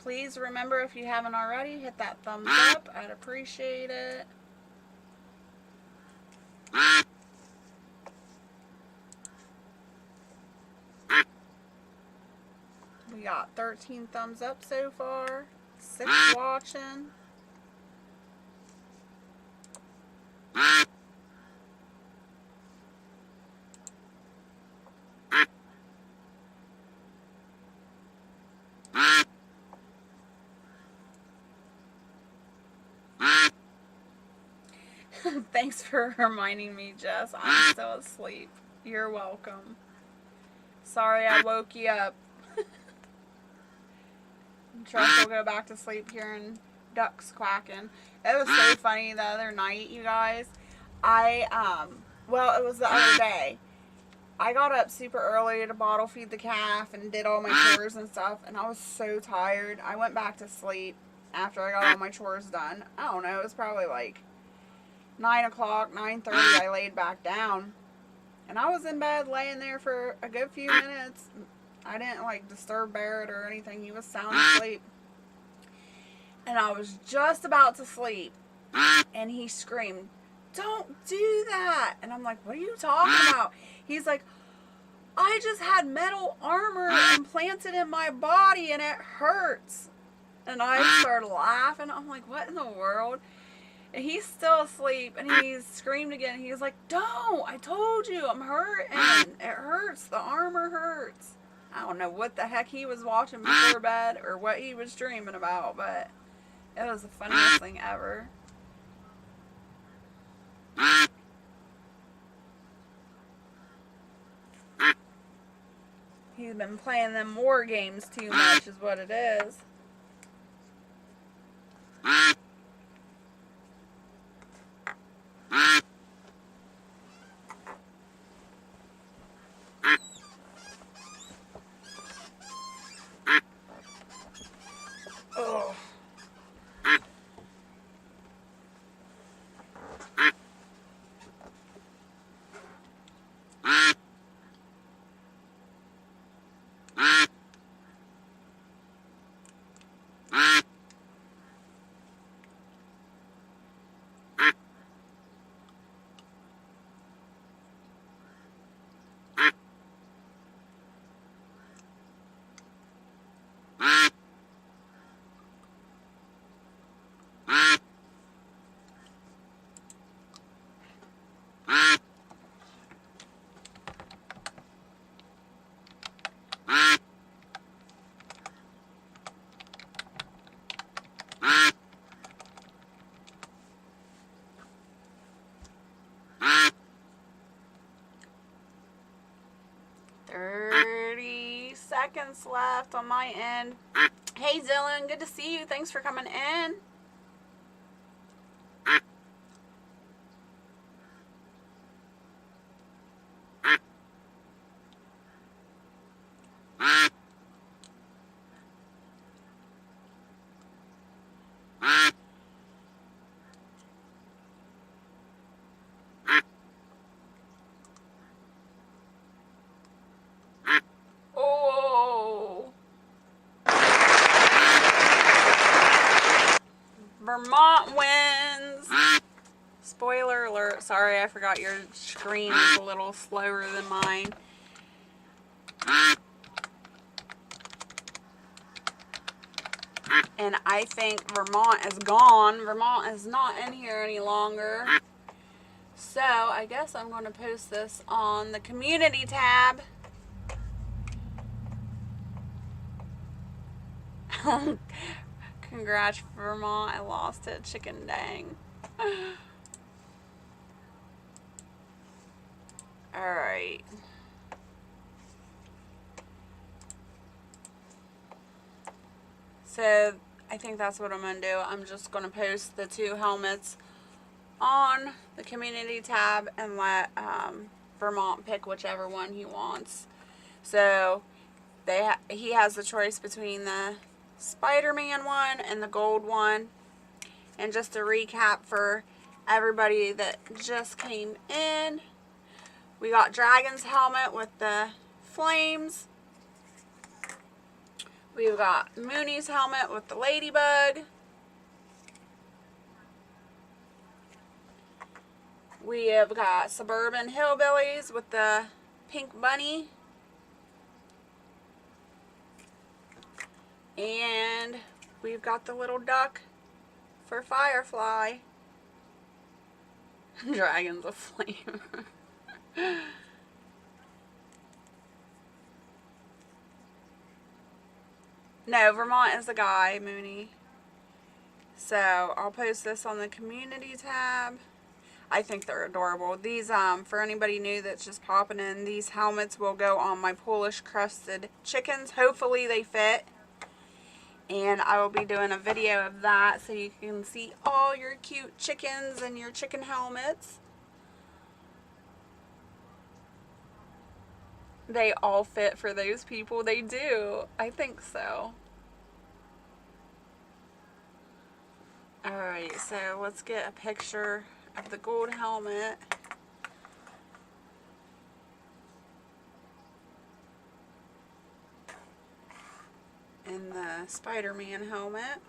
Please remember, if you haven't already, hit that thumbs up. I'd appreciate it. We got 13 thumbs up so far. 6 watching. Thanks for reminding me, Jess. I'm still asleep. You're welcome. Sorry I woke you up. Trust will go back to sleep hearing ducks quacking. It was so funny the other night, you guys. Well, it was the other day. I got up super early to bottle feed the calf and did all my chores and stuff, and I was so tired. I went back to sleep after I got all my chores done. I don't know, it was probably like 9 o'clock, 9:30. I laid back down, and I was in bed laying there for a good few minutes. I didn't like disturb Barrett or anything. He was sound asleep. And I was just about to sleep, and he screamed, "Don't do that!" And I'm like, "What are you talking about?" He's like, "I just had metal armor implanted in my body and it hurts." And I started laughing. I'm like, "What in the world?" And he's still asleep, and he screamed again. He's like, "Don't! I told you, I'm hurting. It hurts. The armor hurts." I don't know what the heck he was watching before bed or what he was dreaming about, but it was the funniest thing ever. He's been playing them war games too much is what it is. Oh. Seconds left on my end. Hey Dylan, good to see you. Thanks for coming in. Vermont wins. Spoiler alert. Sorry, I forgot your screen is a little slower than mine. And I think Vermont is gone. Vermont is not in here any longer. So I guess I'm going to post this on the community tab. Congrats, Vermont. I lost it. Chicken dang. Alright. So I think that's what I'm going to do. I'm just going to post the 2 helmets on the community tab and let Vermont pick whichever one he wants. So he has the choice between the Spider-Man one and the gold one. And just to recap for everybody that just came in, we got Dragon's helmet with the flames. We've got Mooney's helmet with the ladybug. We have got Suburban Hillbillies with the pink bunny. And we've got the little duck for Firefly. Dragon's a flame. No, Vermont is the guy, Mooney. So I'll post this on the community tab. I think they're adorable. These, for anybody new that's just popping in, these helmets will go on my Polish crusted chickens. Hopefully they fit. And I will be doing a video of that so you can see all your cute chickens and your chicken helmets. They all fit for those people. They do. I think so. Alright, so let's get a picture of the gold helmet. And the Spider-Man helmet.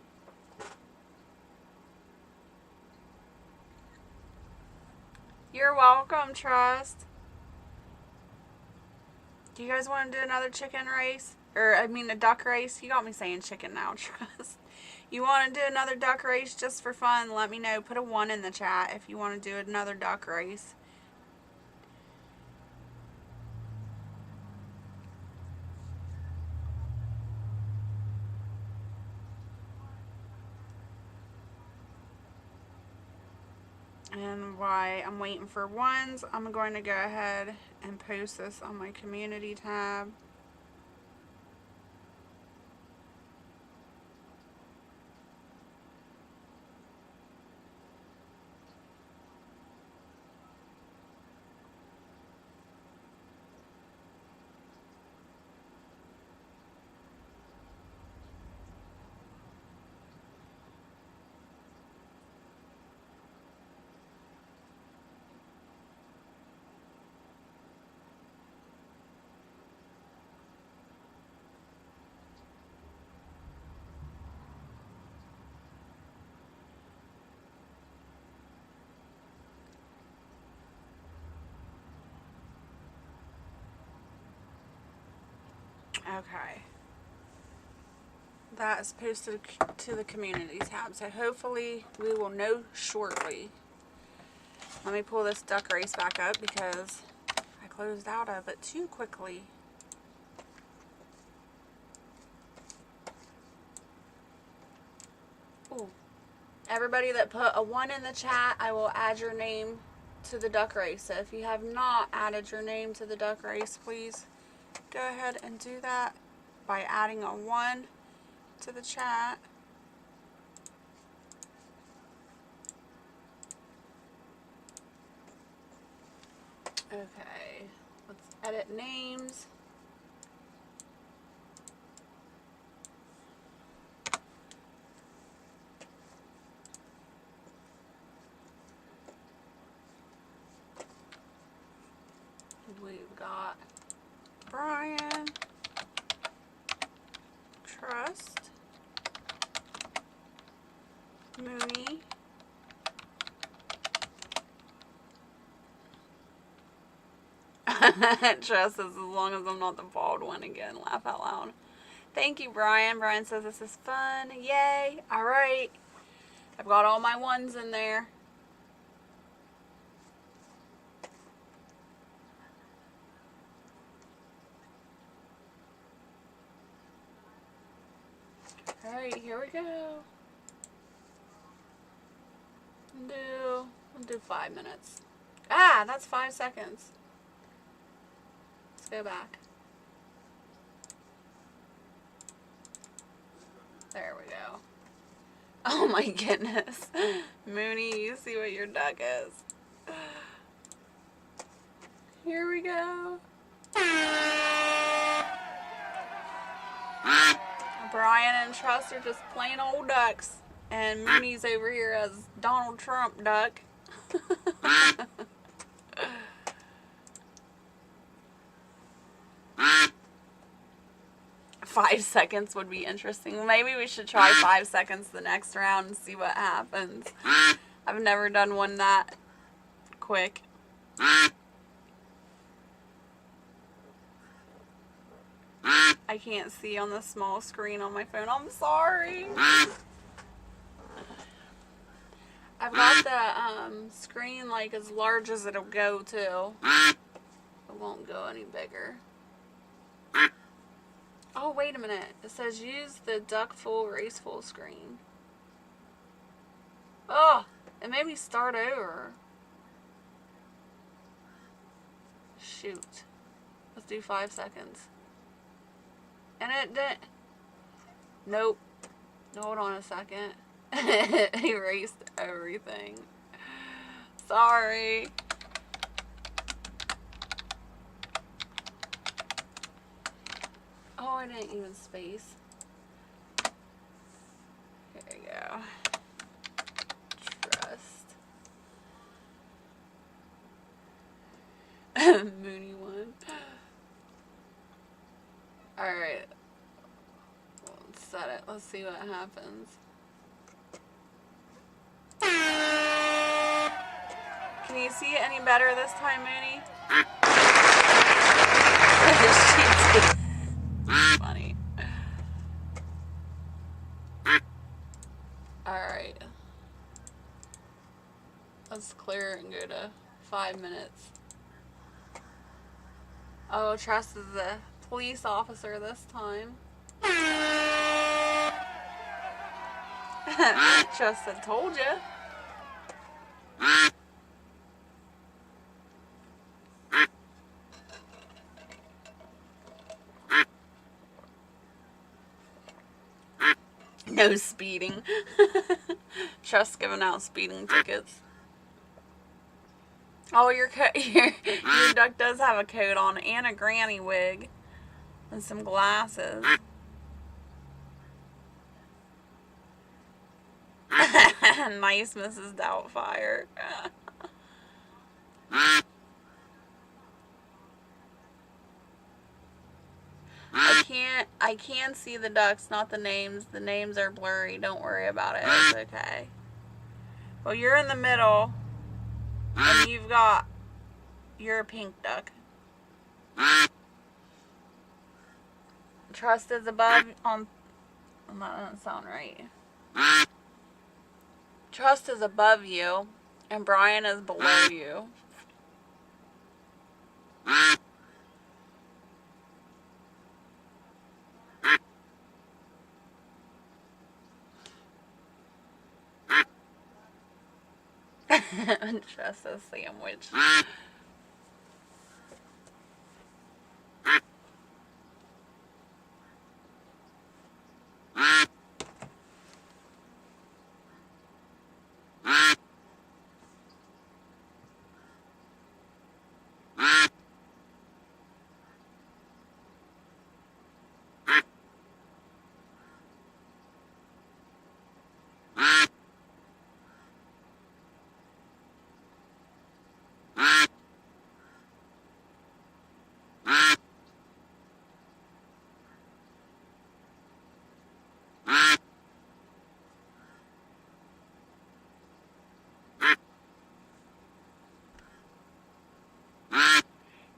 You're welcome, Trust. Do you guys want to do another chicken race? Or, I mean, a duck race? You got me saying chicken now, Trust. You want to do another duck race just for fun? Let me know. Put a 1 in the chat if you want to do another duck race. And while I'm waiting for 1s, I'm going to go ahead and post this on my community tab. Okay. That is posted to the community tab, so hopefully we will know shortly. Let me pull this duck race back up because I closed out of it too quickly. Ooh. Everybody that put a 1 in the chat, I will add your name to the duck race. So if you have not added your name to the duck race, please go ahead and do that by adding a 1 to the chat. Okay, let's edit names. We've got Brian, Trust, Mooney, Trust says, as long as I'm not the bald one again, laugh out loud. Thank you, Brian. Brian says this is fun. Yay. All right. I've got all my 1s in there. All right, here we go. We'll do 5 minutes. Ah, that's 5 seconds. Let's go back. There we go. Oh my goodness. Mooney, you see what your duck is. Here we go. Brian and Trust are just plain old ducks. And Mooney's over here as Donald Trump duck. 5 seconds would be interesting. Maybe we should try 5 seconds the next round and see what happens. I've never done one that quick. I can't see on the small screen on my phone. I'm sorry. I've got the screen like as large as it'll go to. It won't go any bigger. Oh, wait a minute. It says use the duck full race full screen. Oh, it made me start over. shoot. Let's do 5 seconds. And it didn't. Nope. Hold on a second. Erased everything. Sorry. Oh, I didn't even space. There you go. Trust. Mooney one. Alright. Let's set it. Let's see what happens. Can you see it any better this time, Mooney? Funny. Alright. Let's clear it and go to 5 minutes. Oh, Trust is the police officer this time. Trust said, told ya. No speeding. Trust giving out speeding tickets. Oh, your duck does have a coat on and a granny wig and some glasses. Nice, Mrs. Doubtfire. I can see the ducks, not the names. The names are blurry. Don't worry about it. It's okay. Well, you're in the middle, and you're a pink duck. Trust is above on. That doesn't sound right. Trust is above you, and Brian is below you. Trust a sandwich.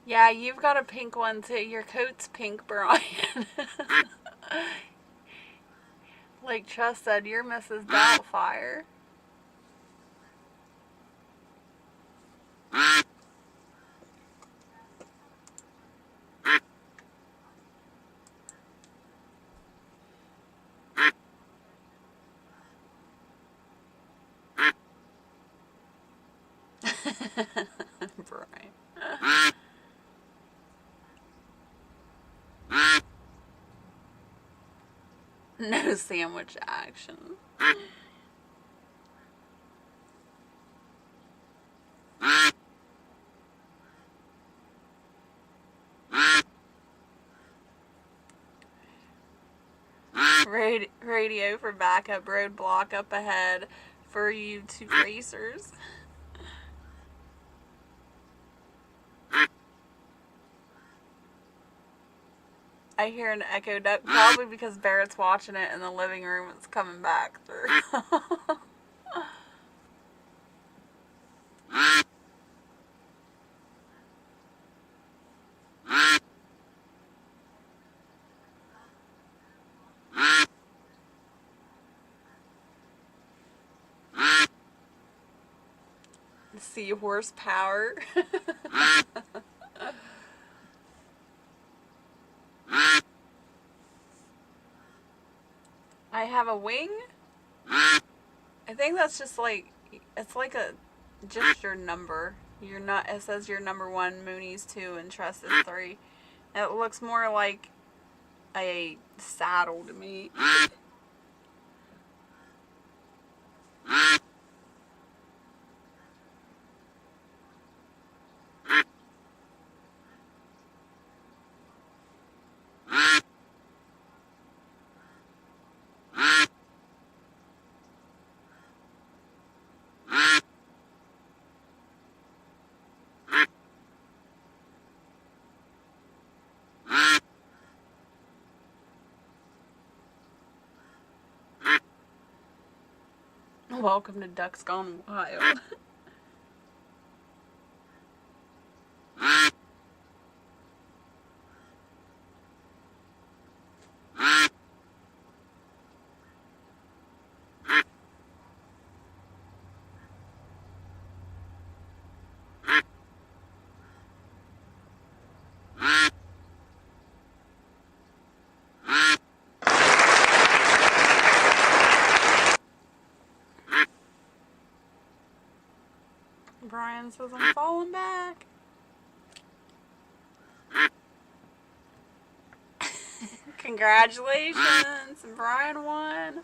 Yeah, you've got a pink one too. Your coat's pink, Brian. Like Trust said, you're Mrs. Doubtfire. Brian. No sandwich action. Radio for backup, roadblock up ahead for you two racers. I hear an echo duck, probably because Barrett's watching it in the living room. It's coming back through. Seahorse power. I have a wing. I think that's just like, it's like just your number. You're not. It says you're number 1, Mooney's 2, and Trust is 3. It looks more like a saddle to me. Welcome to Ducks Gone Wild. Brian says I'm falling back. Congratulations, Brian won.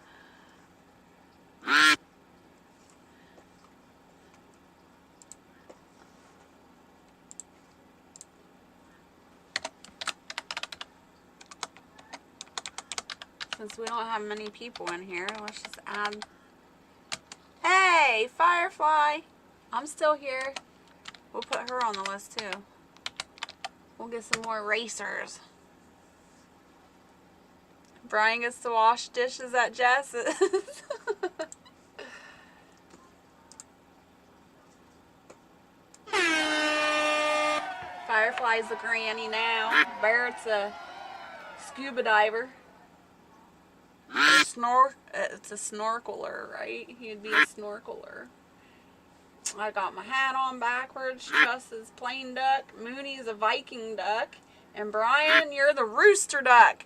Since we don't have many people in here, let's just add. Hey, Firefly! I'm still here. We'll put her on the list too. We'll get some more racers. Brian gets to wash dishes at Jess's. Firefly's the granny now. Barrett's a scuba diver. It's a snorkeler, right? He'd be a snorkeler. I got my hat on backwards. Truss is plain duck. Mooney's a Viking duck. And Brian, you're the rooster duck.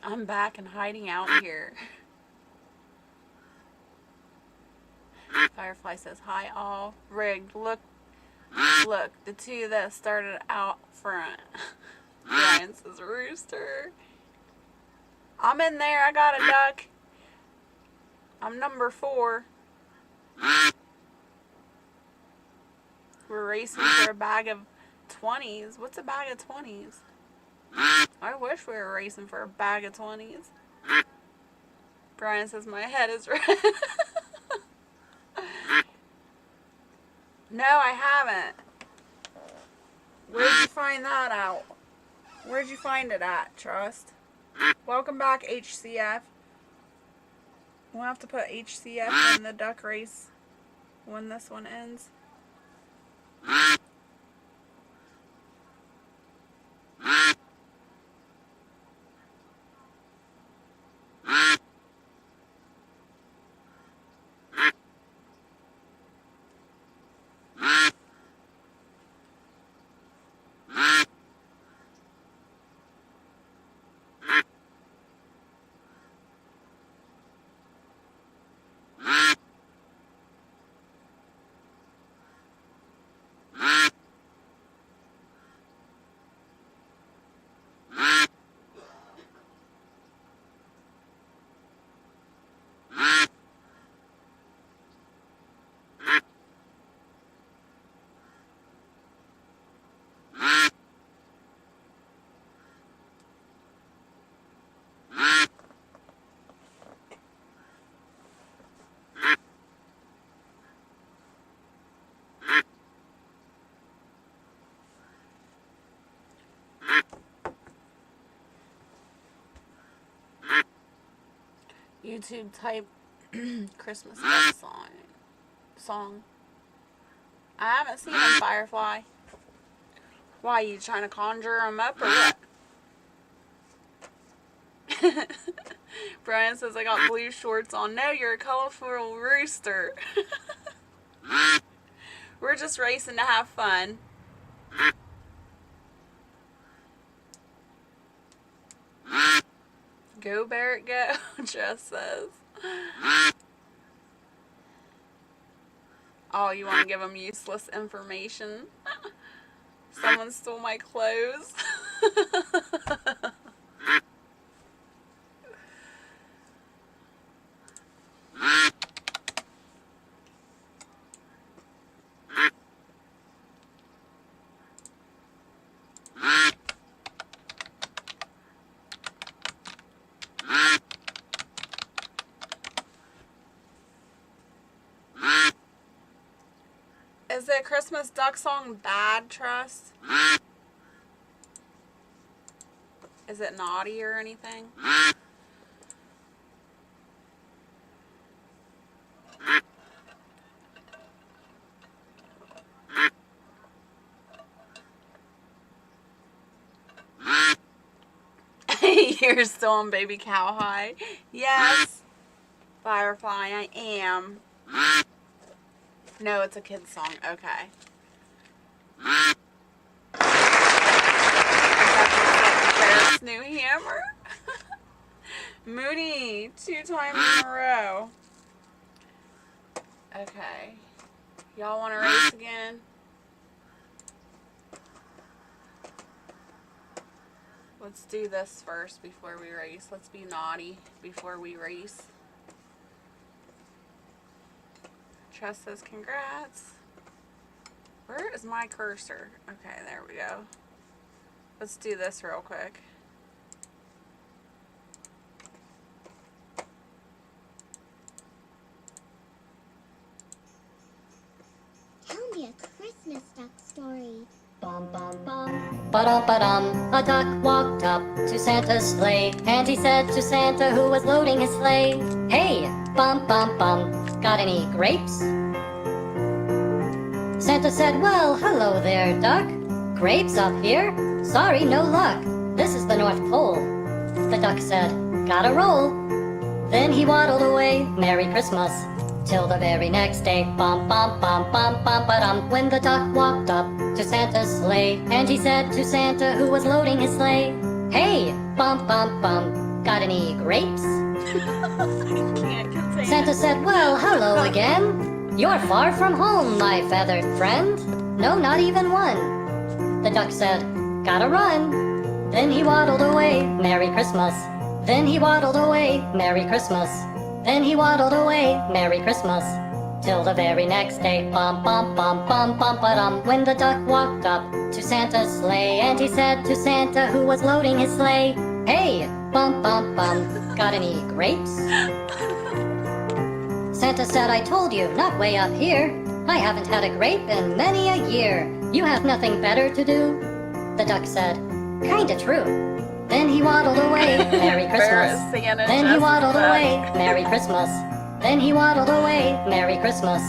I'm back and hiding out here. Firefly says, hi all. Rigged, look, the two that started out front. Brian says, rooster. I'm in there, I got a duck. I'm number 4. We're racing for a bag of 20s. What's a bag of 20s? I wish we were racing for a bag of 20s. Brian says my head is red. No, I haven't. Where'd you find that out? Where'd you find it at, Trust? Welcome back, HCF. We'll have to put HCF in the duck race when this one ends. YouTube type Christmas duck song. I haven't seen them, Firefly. Why, you trying to conjure them up or what? Brian says, I got blue shorts on. No, you're a colorful rooster. We're just racing to have fun. Go, Barrett, go, Jess says. Oh, you want to give them useless information? Someone stole my clothes. Is the Christmas duck song bad, Trust? Is it naughty or anything? You're still on baby cow high? Yes. Firefly, I am. No, it's a kid's song. Okay. Ferris new hammer. Moody, 2 times in a row. Okay. Y'all want to race again? Let's do this first before we race. Let's be naughty before we race. Tress says congrats. Where is my cursor? Okay, there we go. Let's do this real quick. Tell me a Christmas duck story. Bum bum bum, ba-dum. A duck walked up to Santa's sleigh, and he said to Santa who was loading his sleigh, "Hey, bum bum bum, got any grapes?" Santa said, "Well, hello there, duck. Grapes up here? Sorry, no luck. This is the North Pole." The duck said, "Gotta roll." Then he waddled away, Merry Christmas, till the very next day. Bum bum bum bum bum ba-dum. When the duck walked up to Santa's sleigh, and he said to Santa who was loading his sleigh, "Hey, bum bum bum, got any grapes?" I can't contain Santa it. said, "Well, hello again. You're far from home, my feathered friend." "No, not even one." The duck said, "Gotta run." Then he waddled away, Merry Christmas. Then he waddled away, Merry Christmas. Then he waddled away, Merry Christmas, till the very next day. Bum bum bum bum bum ba-dum. When the duck walked up to Santa's sleigh, and he said to Santa who was loading his sleigh, "Hey, bum bum bum, got any grapes?" Santa said, "I told you, not way up here. I haven't had a grape in many a year. You have nothing better to do?" The duck said, "Kinda true." Then he waddled away, Merry Christmas. Then he waddled away, Merry Christmas. Then he waddled away, Merry Christmas,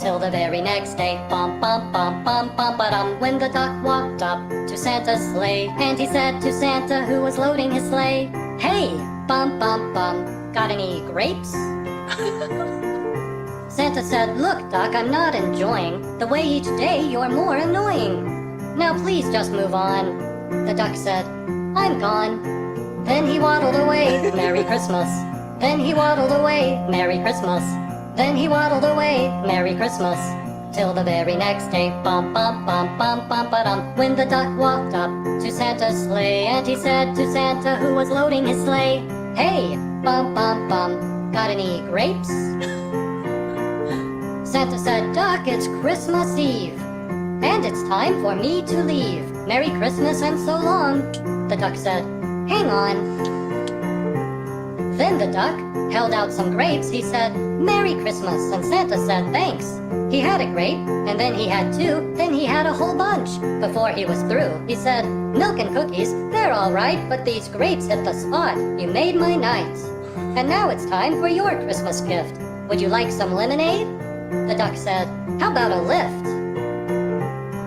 till the very next day. Bum bum bum bum bum ba-dum. When the duck walked up to Santa's sleigh, and he said to Santa who was loading his sleigh, "Hey, bum bum bum, got any grapes?" Santa said, "Look, Duck, I'm not enjoying the way each day you're more annoying. Now please just move on." The duck said, "I'm gone." Then he waddled away, Merry Christmas. Then he waddled away, Merry Christmas. Then he waddled away, Merry Christmas, till the very next day. Bum bum bum bum bum ba-dum. When the duck walked up to Santa's sleigh, and he said to Santa who was loading his sleigh, "Hey, bum bum bum, got any grapes?" Santa said, "Duck, it's Christmas Eve, and it's time for me to leave. Merry Christmas and so long." The duck said, "Hang on." Then the duck held out some grapes. He said, "Merry Christmas," and Santa said, "Thanks." He had a grape, and then he had 2, then he had a whole bunch. Before he was through, he said, "Milk and cookies, they're all right, but these grapes hit the spot. You made my night." And now it's time for your Christmas gift. Would you like some lemonade? The duck said, how about a lift?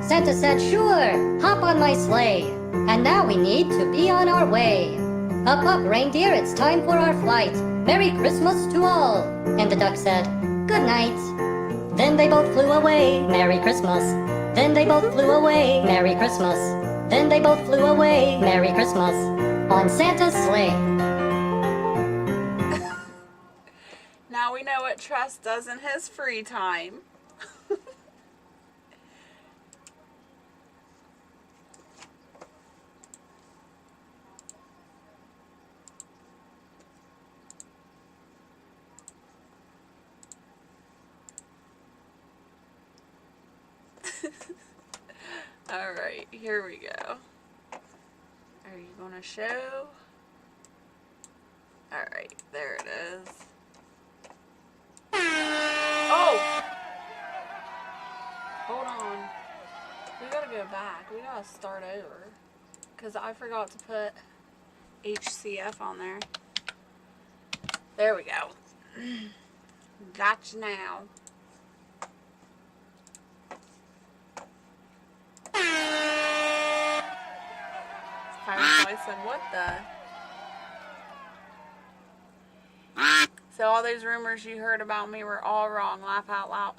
Santa said, sure, hop on my sleigh. And now we need to be on our way. Up, up, reindeer, it's time for our flight. Merry Christmas to all. And the duck said, good night. Then they both flew away. Merry Christmas. Then they both flew away. Merry Christmas. Then they both flew away. Merry Christmas. On Santa's sleigh. Now we know what Trust does in his free time. Alright, here we go. Are you going to show? Alright, there it is. Oh! Hold on. We gotta go back. We gotta start over. Because I forgot to put HCF on there. There we go. Gotcha now. Firefly said, what the? So all those rumors you heard about me were all wrong. Laugh out loud.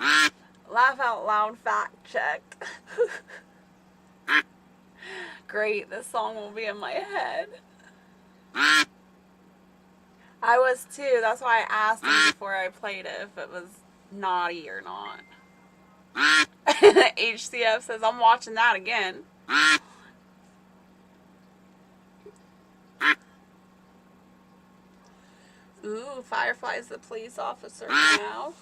Laugh out loud fact check. Great, this song will be in my head. I was too. That's why I asked him before I played it if it was naughty or not. HCF says, I'm watching that again. Ooh, Firefly's the police officer now.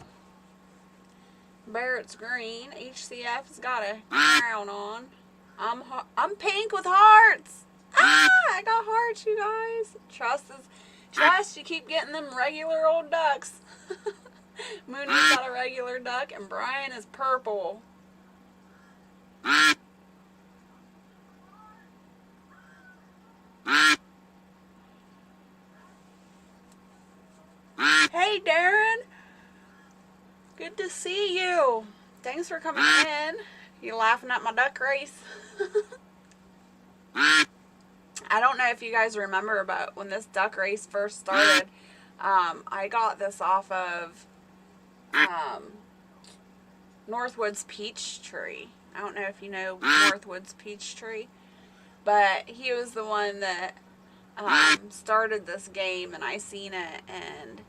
Barrett's green. HCF's got a crown on. I'm pink with hearts. Ah, I got hearts, you guys. Trust, you keep getting them regular old ducks. Mooney's got a regular duck, and Brian is purple. Hey, Darren. Good to see you. Thanks for coming in. You laughing at my duck race? I don't know if you guys remember, but when this duck race first started, I got this off of Northwood's Peach Tree. I don't know if you know Northwood's Peach Tree, but he was the one that started this game, and I seen it, and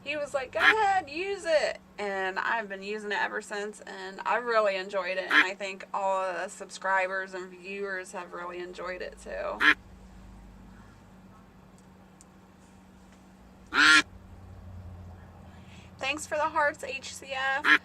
he was like, go ahead, use it. And I've been using it ever since, and I really enjoyed it. And I think all of the subscribers and viewers have really enjoyed it too. Thanks for the hearts, HCF.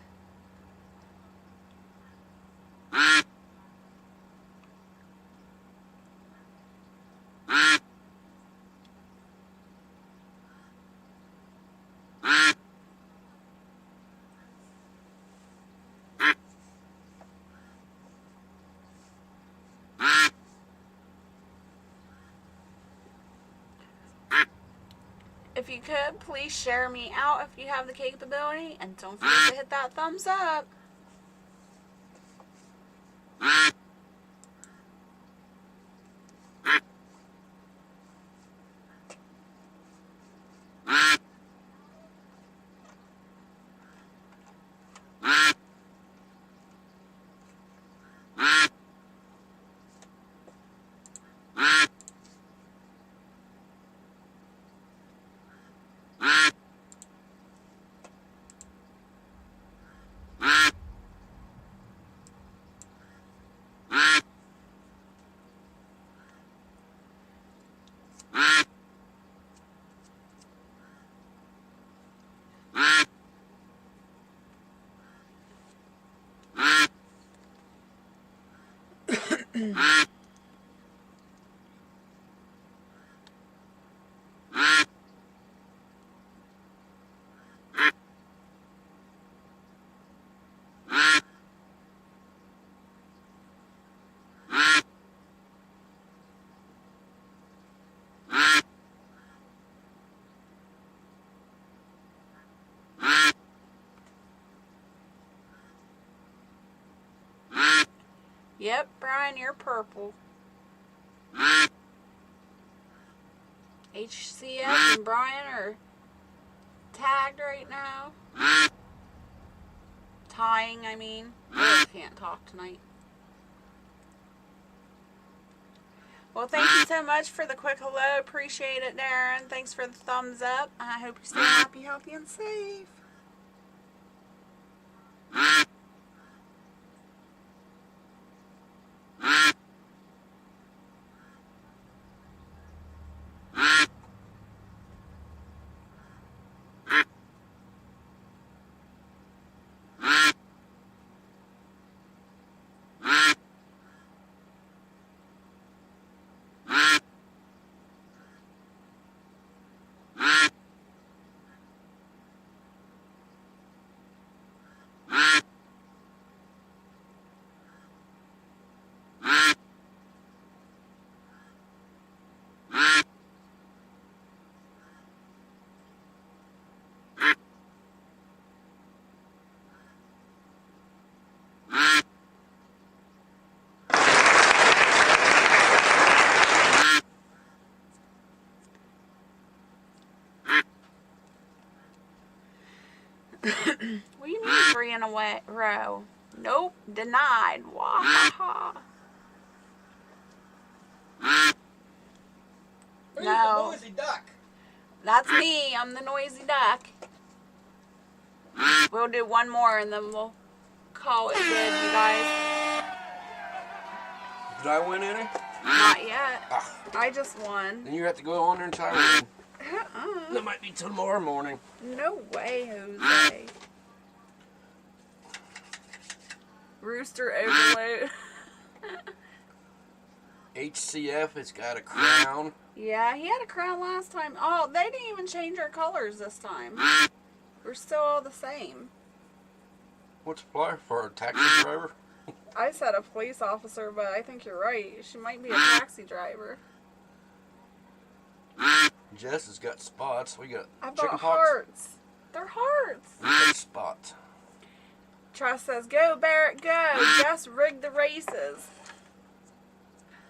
If you could, please share me out if you have the capability, and don't forget to hit that thumbs up. Yep, Brian, you're purple. HCF and Brian are tagged right now. Tying, I mean. I can't talk tonight. Well, thank you so much for the quick hello. Appreciate it, Darren. Thanks for the thumbs up. I hope you stay happy, healthy, and safe. What do you mean 3 in a row? Nope, denied. Wahaha. Who's No. the noisy duck? That's me. I'm the noisy duck. We'll do one more and then we'll call it good, you guys. Did I win any? Not yet. Ah, I just won. then you have to go on there and try one. Uh-uh. That might be tomorrow morning. No way, Jose. Rooster overload. HCF has got a crown. Yeah, he had a crown last time. Oh, they didn't even change our colors this time. We're still all the same. What's apply for a taxi driver? I said a police officer, but I think you're right. She might be a taxi driver. Jess has got spots. We got I've chicken got pox. hearts. They're hearts. We got spots. Trust says, go, Barrett, go. Just rig the races.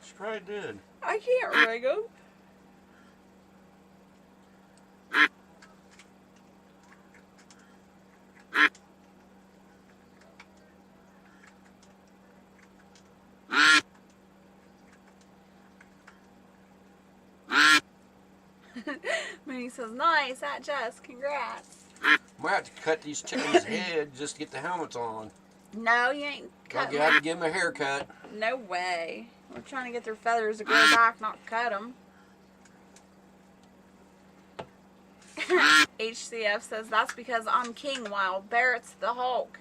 Straight did. I can't rig them. Minnie says, nice, at Jess, congrats. Might have to cut these chickens' head just to get the helmets on. No, you ain't cutting You have to give them a haircut. No way. We're trying to get their feathers to grow back, not cut them. HCF says, that's because I'm king while Barrett's the Hulk.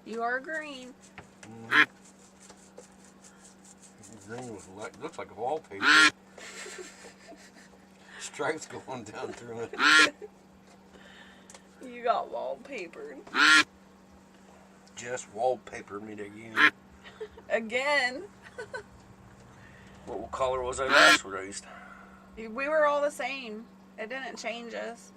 You are green. Green was like, looks like a wallpaper. Stripes going down through it. You got wallpapered. Just wallpapered me again. Again. What color was I last raised? We were all the same. It didn't change us.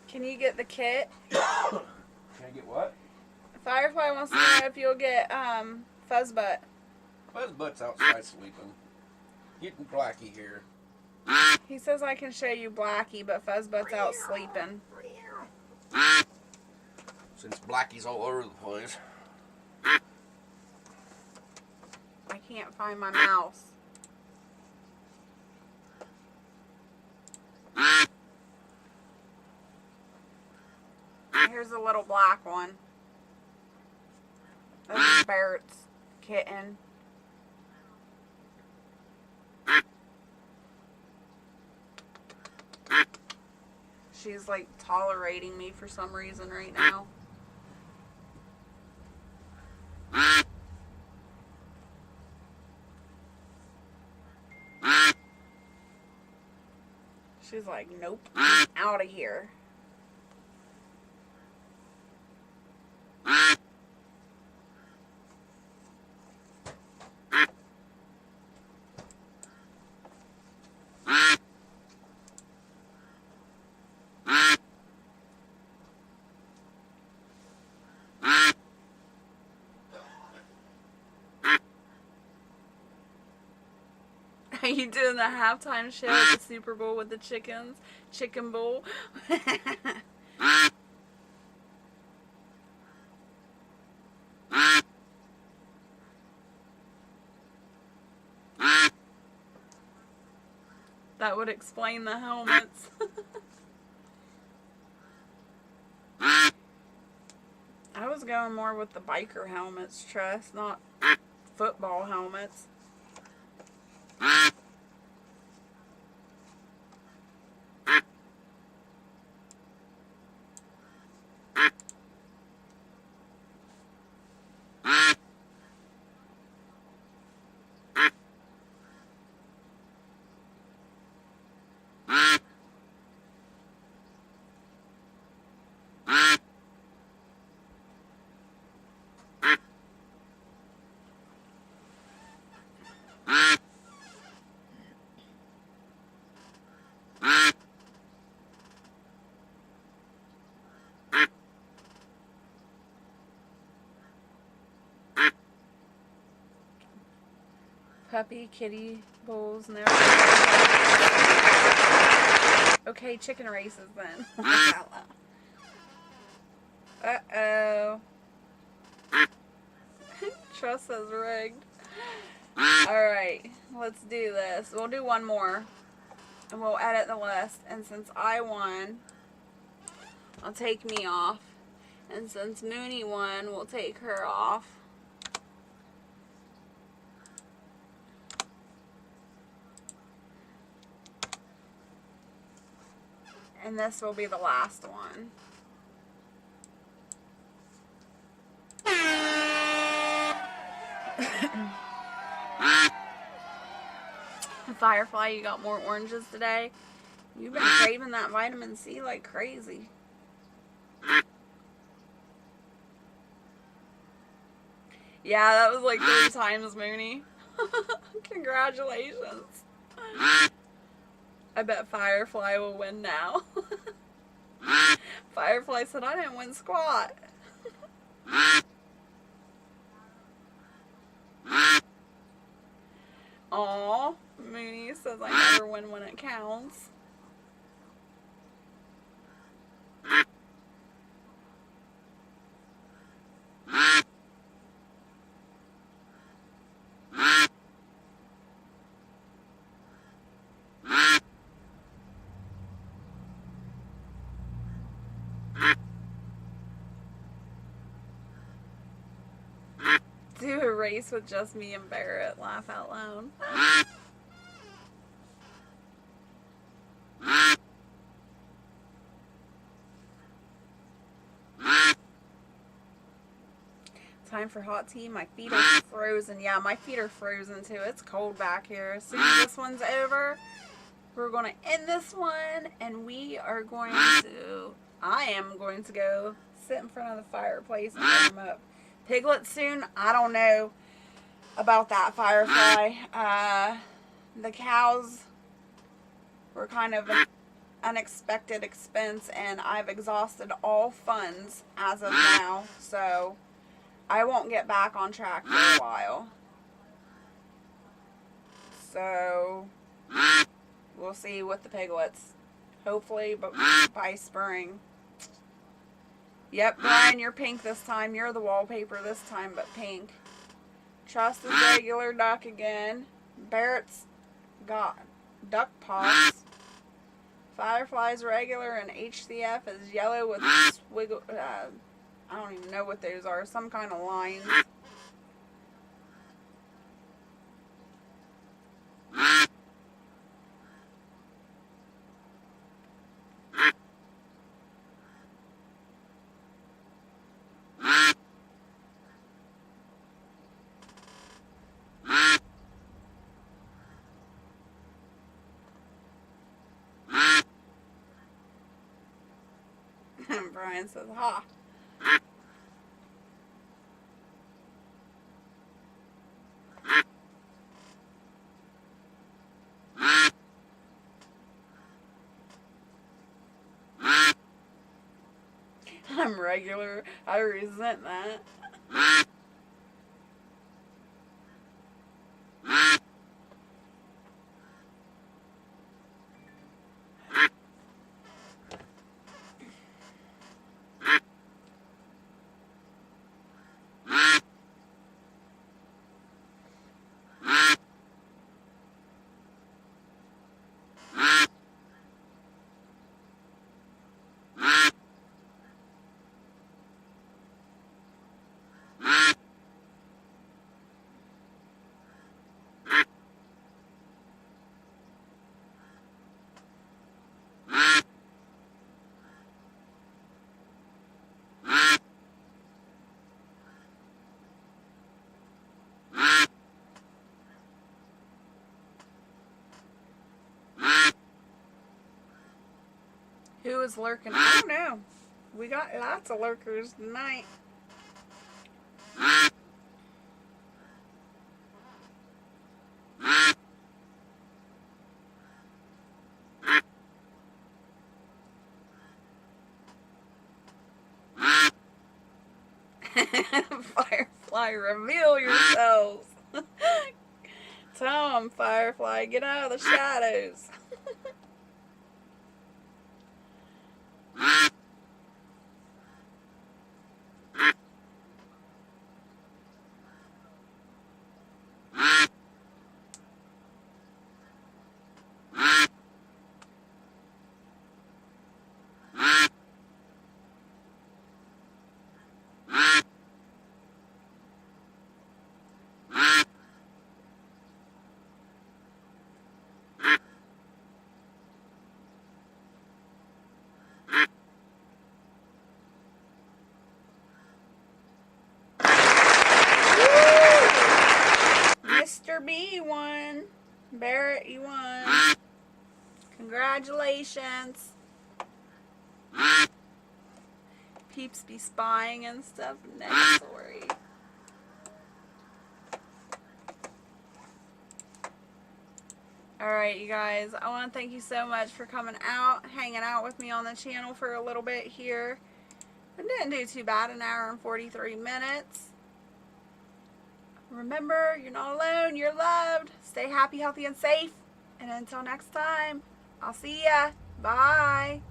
Can you get the kit? Can I get what? Firefly wants to know if you'll get Fuzzbutt. Buzzbutt's outside sleeping. Getting Blackie here. He says I can show you Blackie, but Fuzzbutt's out sleeping. Since Blackie's all over the place. I can't find my mouse. Here's a little black one. This is Barrett's kitten. She's like tolerating me for some reason right now. She's like, nope, I'm out of here. Are you doing the halftime show at the Super Bowl with the chickens? Chicken Bowl? That would explain the helmets. I was going more with the biker helmets, Tress, not football helmets. Puppy, kitty, bulls, no. Okay, chicken races then. Uh-oh. Trust says rigged. Alright, let's do this. We'll do one more. And we'll edit the list. And since I won, I'll take me off. And since Mooney won, we'll take her off. And this will be the last one. Firefly, you got more oranges today. You've been craving that vitamin C like crazy. Yeah, that was like 3 times, Mooney. Congratulations. I bet Firefly will win now. Firefly said, I didn't win squat. Aw, Mooney says I never win when it counts. Do a race with just me and Barrett. Laugh out loud. Time for hot tea. My feet are frozen. Yeah, my feet are frozen too. It's cold back here. As soon as this one's over, we're going to end this one and we are going to, I am going to go sit in front of the fireplace and warm up. Piglet soon? I don't know about that, Firefly. The cows were kind of an unexpected expense and I've exhausted all funds as of now, so I won't get back on track for a while. So we'll see with the piglets. Hopefully, but by spring. Yep, Brian, you're pink this time. You're the wallpaper this time, but pink. Trust is regular duck again. Barrett's got duck paws. Firefly's regular and HCF is yellow with swiggle. I don't even know what those are. Some kind of lines. Brian says, ha. I'm regular. I resent that. Who is lurking? Oh no. We got lots of lurkers tonight. Firefly, reveal yourselves. Tell them, Firefly, get out of the shadows. Mr. B won. Barrett, you won. Congratulations. Peeps be spying and stuff. Negatory. Alright, you guys. I want to thank you so much for coming out, hanging out with me on the channel for a little bit here. I didn't do too bad, an hour and 43 minutes. Remember, you're not alone, you're loved. Stay happy, healthy, and safe. And until next time, I'll see ya. Bye.